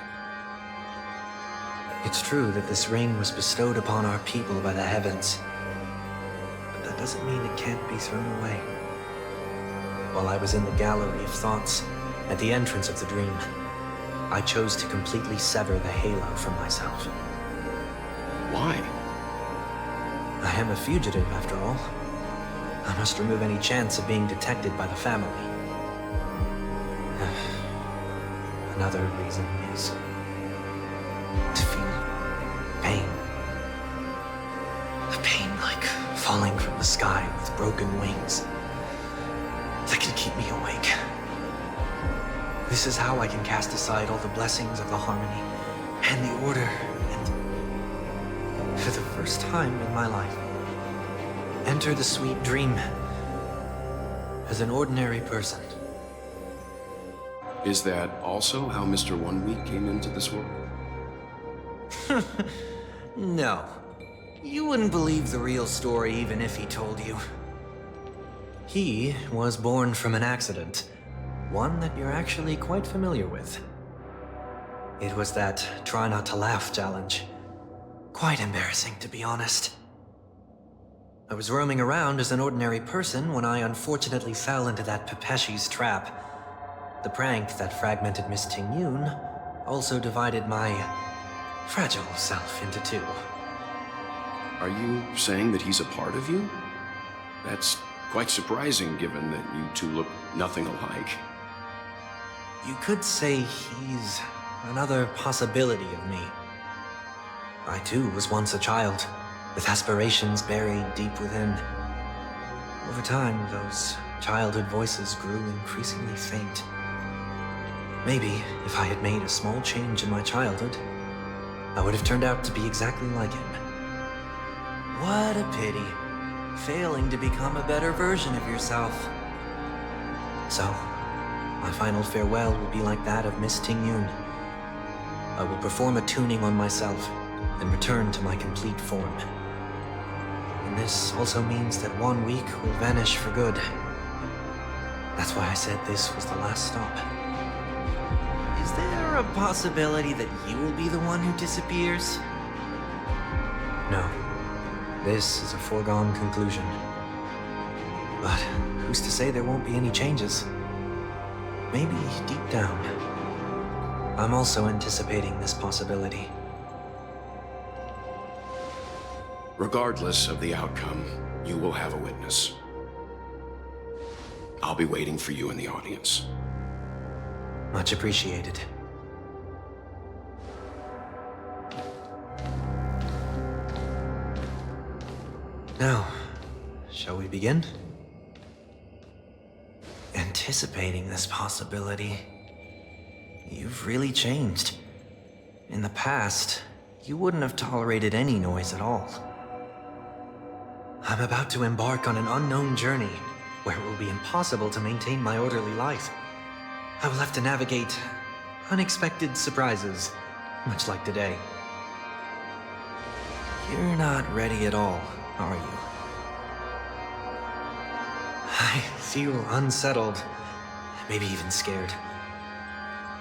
It's true that this ring was bestowed upon our people by the heavens, but that doesn't mean it can't be thrown away. While I was in the gallery of thoughts, at the entrance of the dream, I chose to completely sever the halo from myself. Why? I am a fugitive, after all. I must remove any chance of being detected by the family. Another reason is to feel pain. A pain like falling from the sky with broken wings that can keep me awake. This is how I can cast aside all the blessings of the harmony and the order, and for the first time in my life, enter the sweet dream as an ordinary person. Is that also how Mr. 1 Week came into this world? No. You wouldn't believe the real story even if he told you. He was born from an accident, one that you're actually quite familiar with. It was that try not to laugh challenge. Quite embarrassing, to be honest. I was roaming around as an ordinary person when I unfortunately fell into that Pepeshi's trap. The prank that fragmented Miss Ting-Yun also divided my fragile self into two. Are you saying that he's a part of you? That's quite surprising given that you two look nothing alike. You could say he's another possibility of me. I too was once a child, with aspirations buried deep within. Over time, those childhood voices grew increasingly faint. Maybe if I had made a small change in my childhood, I would have turned out to be exactly like him. What a pity, failing to become a better version of yourself. So, my final farewell will be like that of Miss Ting-Yun. I will perform a tuning on myself and return to my complete form. And this also means that 1 week will vanish for good. That's why I said this was the last stop. Is there a possibility that you will be the one who disappears? No. This is a foregone conclusion. But who's to say there won't be any changes? Maybe deep down, I'm also anticipating this possibility. Regardless of the outcome, you will have a witness. I'll be waiting for you in the audience. Much appreciated. Now, shall we begin? Anticipating this possibility, you've really changed. In the past, you wouldn't have tolerated any noise at all. I'm about to embark on an unknown journey where it will be impossible to maintain my orderly life. I will have to navigate unexpected surprises, much like today. You're not ready at all, are you? I feel unsettled, maybe even scared.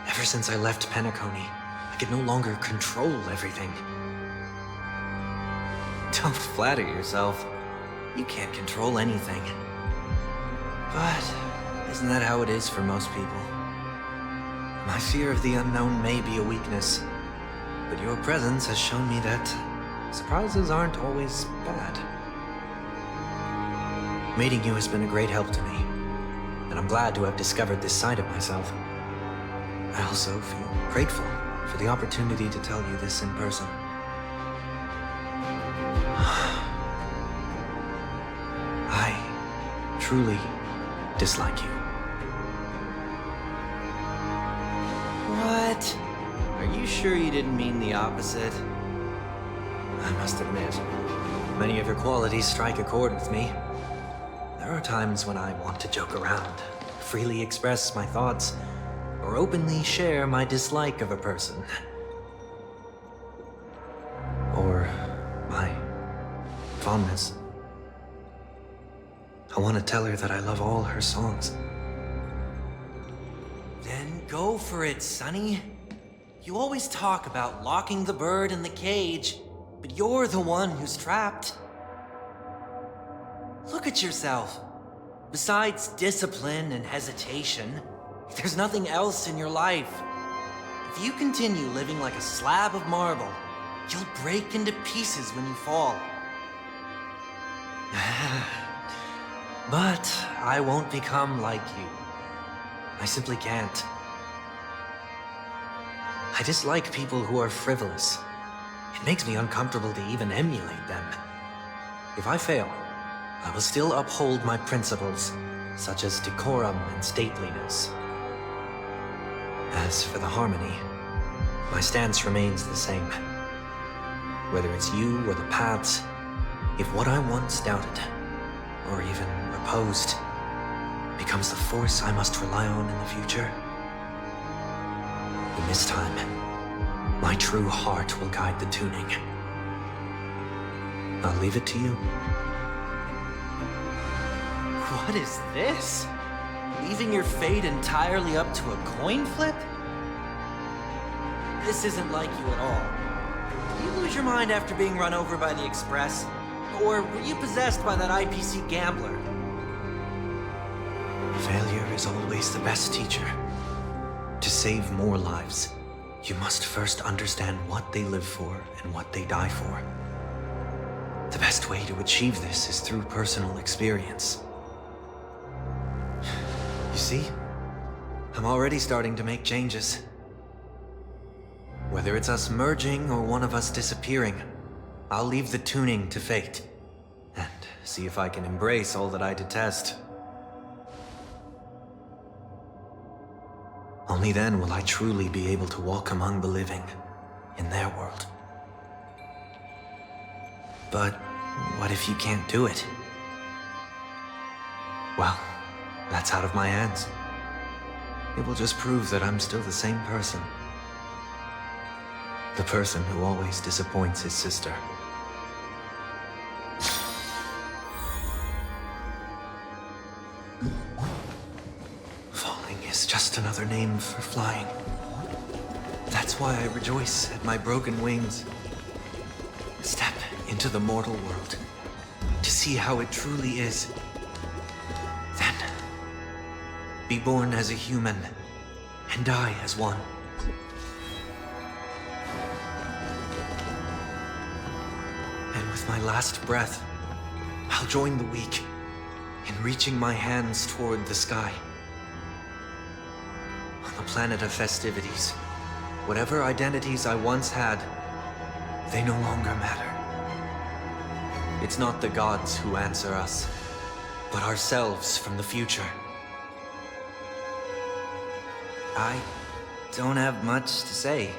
Ever since I left Penacony, I could no longer control everything. Don't flatter yourself. You can't control anything. But isn't that how it is for most people? My fear of the unknown may be a weakness, but your presence has shown me that surprises aren't always bad. Meeting you has been a great help to me, and I'm glad to have discovered this side of myself. I also feel grateful for the opportunity to tell you this in person. I truly dislike you. What? Are you sure you didn't mean the opposite? I must admit, many of your qualities strike a chord with me. There are times when I want to joke around, freely express my thoughts, or openly share my dislike of a person. Or my fondness. I want to tell her that I love all her songs. Then go for it, Sonny. You always talk about locking the bird in the cage, but you're the one who's trapped. Look at yourself. Besides discipline and hesitation, there's nothing else in your life. If you continue living like a slab of marble, you'll break into pieces when you fall. But I won't become like you. I simply can't. I dislike people who are frivolous. It makes me uncomfortable to even emulate them. If I fail, I will still uphold my principles, such as decorum and stateliness. As for the harmony, my stance remains the same. Whether it's you or the paths, if what I once doubted, or even opposed, becomes the force I must rely on in the future, then this time, my true heart will guide the tuning. I'll leave it to you. What is this? Leaving your fate entirely up to a coin flip? This isn't like you at all. Did you lose your mind after being run over by the Express? Or were you possessed by that IPC gambler? Failure is always the best teacher. To save more lives, you must first understand what they live for and what they die for. The best way to achieve this is through personal experience. You see? I'm already starting to make changes. Whether it's us merging or one of us disappearing, I'll leave the tuning to fate, and see if I can embrace all that I detest. Only then will I truly be able to walk among the living, in their world. But what if you can't do it? Well, that's out of my hands. It will just prove that I'm still the same person. The person who always disappoints his sister. Falling is just another name for flying. That's why I rejoice at my broken wings. Step into the mortal world to see how it truly is. Then, be born as a human and die as one. And with my last breath, I'll join the weak in reaching my hands toward the sky. On the planet of festivities, whatever identities I once had, they no longer matter. It's not the gods who answer us, but ourselves from the future. I don't have much to say,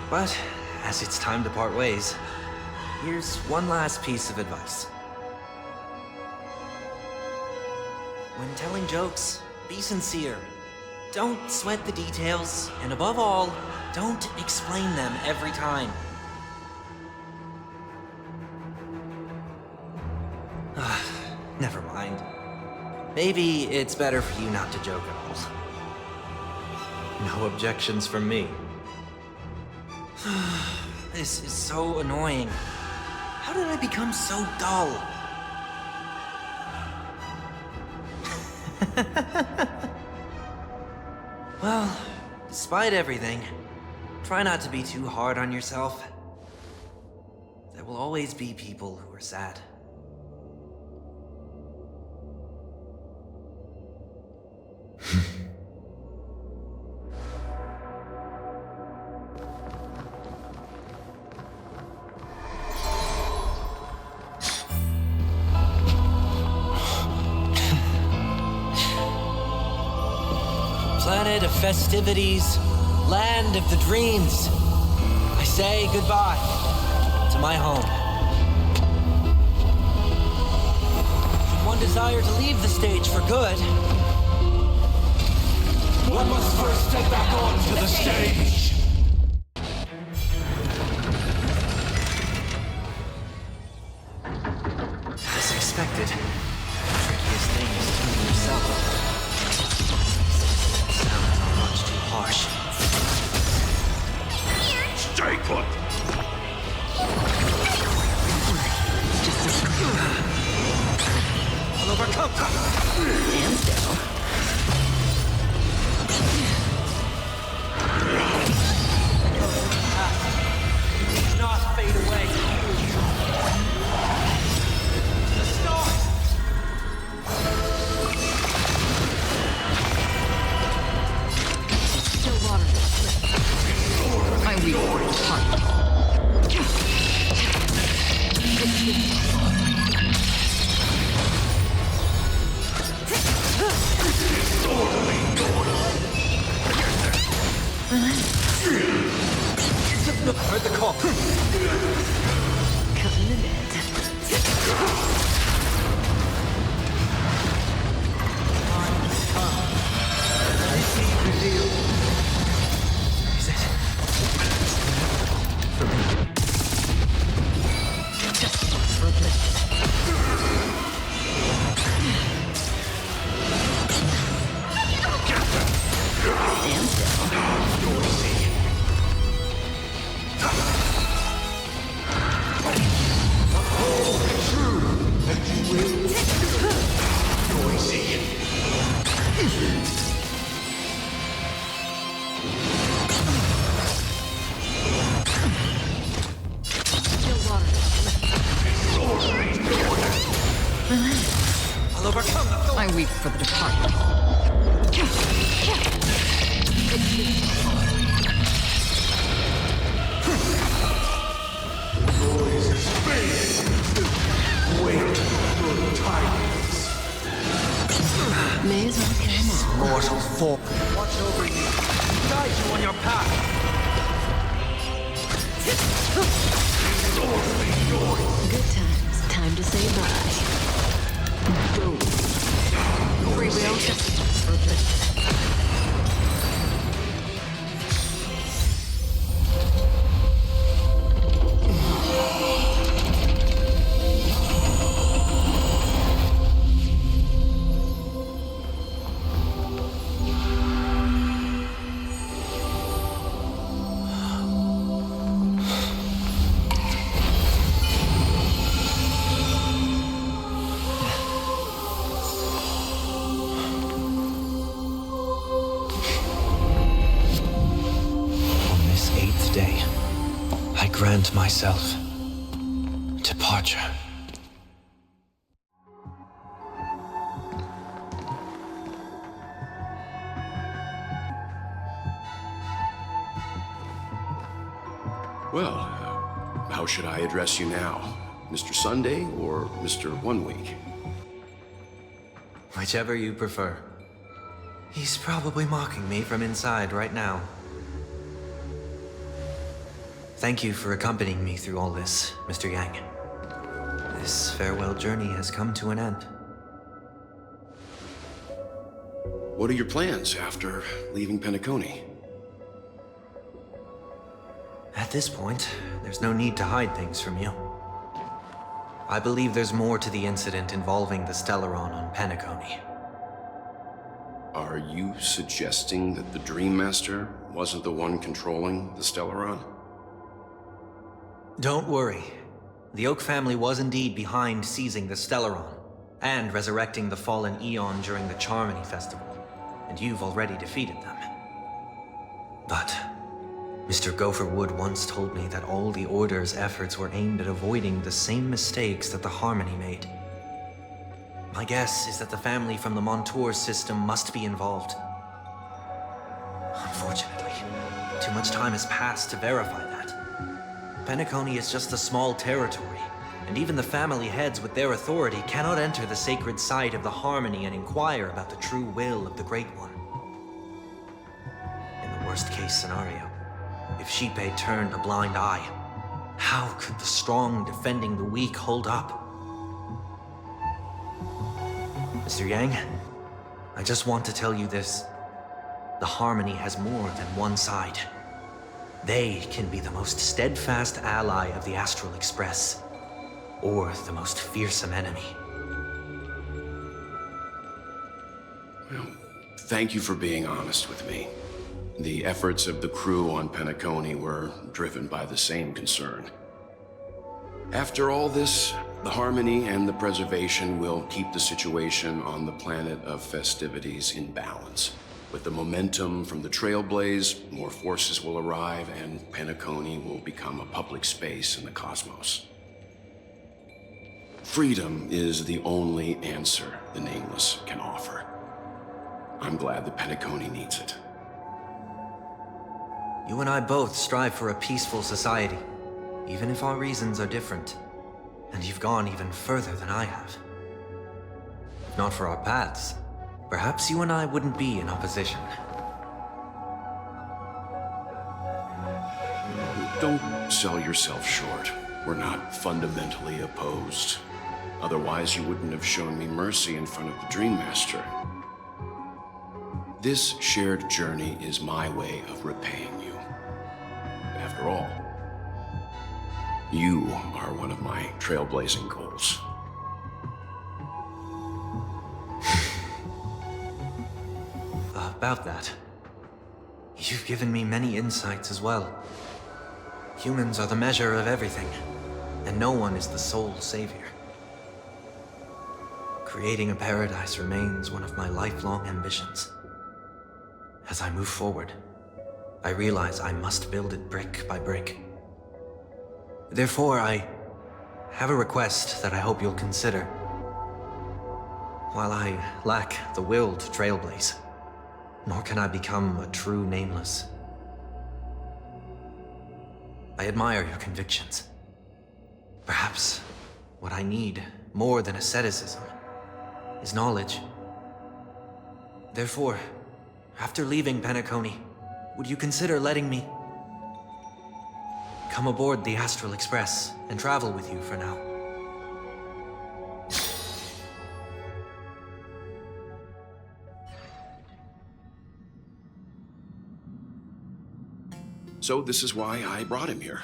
but as it's time to part ways, here's one last piece of advice. When telling jokes, be sincere. Don't sweat the details, and above all, don't explain them every time. Never mind. Maybe it's better for you not to joke at all. No objections from me. This is so annoying. How did I become so dull? Well, despite everything, try not to be too hard on yourself. There will always be people who are sad. Planet of festivities, land of the dreams. I say goodbye to my home. Should one desire to leave the stage for good, one must first step back onto the stage. As expected, the trickiest thing is tuning yourself. Sounds are much too harsh. Heard the call. Cutting the bed. Is it? For me. Just for a bit. Stand still. I'll overcome the thorn. I weep for the departed. May as well kill them all. Mortal form. Watch over you. Guide you on your path. Good times. Time to say bye. Boom. Free will. Grant myself departure. Well, how should I address you now? Mr. Sunday or Mr. 1 Week? Whichever you prefer. He's probably mocking me from inside right now. Thank you for accompanying me through all this, Mr. Yang. This farewell journey has come to an end. What are your plans after leaving Penacony? At this point, there's no need to hide things from you. I believe there's more to the incident involving the Stellaron on Penacony. Are you suggesting that the Dream Master wasn't the one controlling the Stellaron? Don't worry. The Oak family was indeed behind seizing the Stellaron and resurrecting the fallen Eon during the Charmony Festival, and you've already defeated them. But Mr. Gopher Wood once told me that all the Order's efforts were aimed at avoiding the same mistakes that the Harmony made. My guess is that the family from the Montour system must be involved. Unfortunately, too much time has passed to verify that. Penacony is just a small territory, and even the family heads with their authority cannot enter the sacred site of the Harmony and inquire about the true will of the Great One. In the worst-case scenario, if Sheepei turned a blind eye, how could the strong defending the weak hold up? Mr. Yang, I just want to tell you this. The Harmony has more than one side. They can be the most steadfast ally of the Astral Express, or the most fearsome enemy. Well, thank you for being honest with me. The efforts of the crew on Penacony were driven by the same concern. After all this, the Harmony and the Preservation will keep the situation on the planet of festivities in balance. With the momentum from the Trailblaze, more forces will arrive, and Penacony will become a public space in the cosmos. Freedom is the only answer the Nameless can offer. I'm glad that Penacony needs it. You and I both strive for a peaceful society, even if our reasons are different. And you've gone even further than I have. If not for our paths, perhaps you and I wouldn't be in opposition. Don't sell yourself short. We're not fundamentally opposed. Otherwise, you wouldn't have shown me mercy in front of the Dream Master. This shared journey is my way of repaying you. After all, you are one of my trailblazing goals. About that, you've given me many insights as well. Humans are the measure of everything, and no one is the sole savior. Creating a paradise remains one of my lifelong ambitions. As I move forward, I realize I must build it brick by brick. Therefore, I have a request that I hope you'll consider. While I lack the will to trailblaze, nor can I become a true nameless, I admire your convictions. Perhaps what I need, more than asceticism, is knowledge. Therefore, after leaving Penacony, would you consider letting me come aboard the Astral Express and travel with you for now? So this is why I brought him here.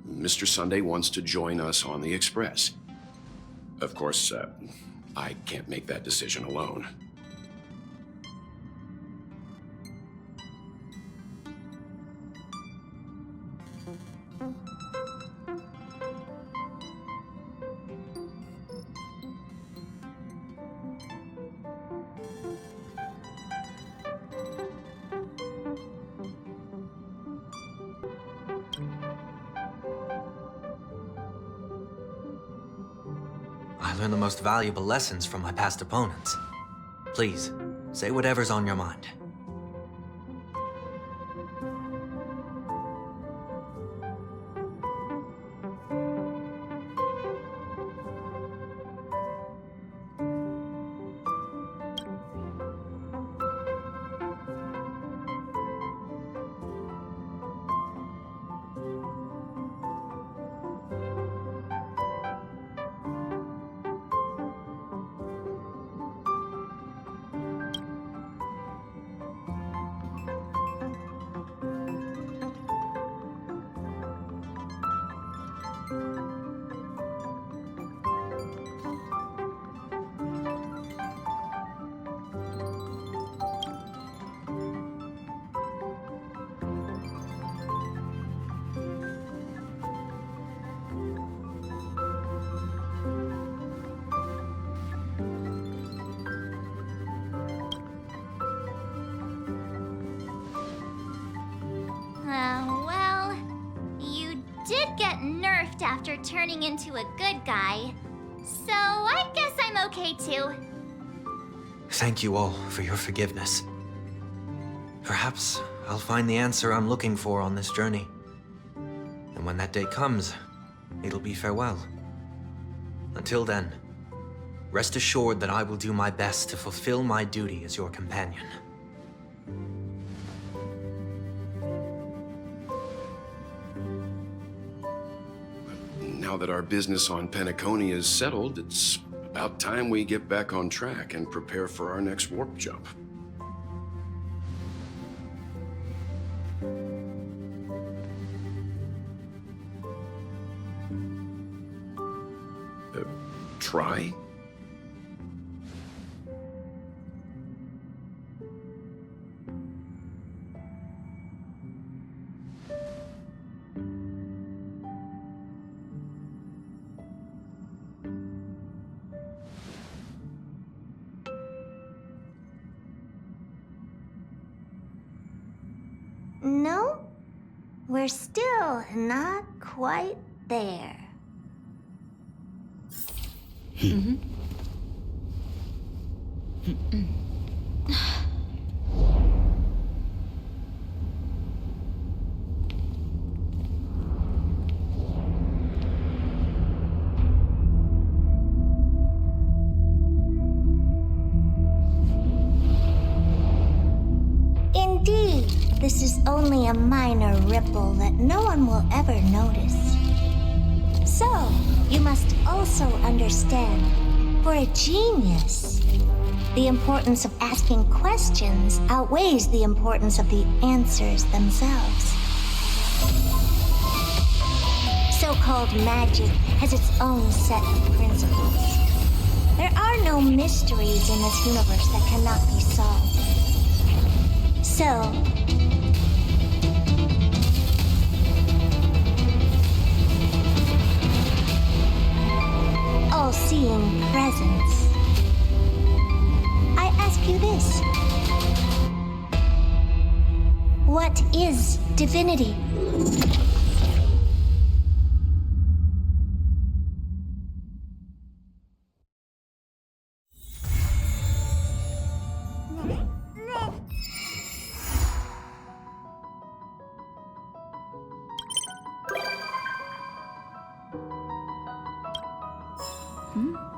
Mr. Sunday wants to join us on the Express. Of course, I can't make that decision alone. I learned the most valuable lessons from my past opponents. Please, say whatever's on your mind. Well, you did get nerfed after turning into a good guy. So I guess I'm okay too. Thank you all for your forgiveness. Perhaps I'll find the answer I'm looking for on this journey. And when that day comes, it'll be farewell. Until then, rest assured that I will do my best to fulfill my duty as your companion. Now that our business on Penacony is settled, it's about time we get back on track and prepare for our next warp jump. Try? No, we're still not quite there. Indeed. this is only a minor ripple that no one will ever notice. So, you must also understand, for a genius, the importance of asking questions outweighs the importance of the answers themselves. So-called magic has its own set of principles. There are no mysteries in this universe that cannot be solved. So, all-seeing presence, I ask you this. What is divinity? Hmm?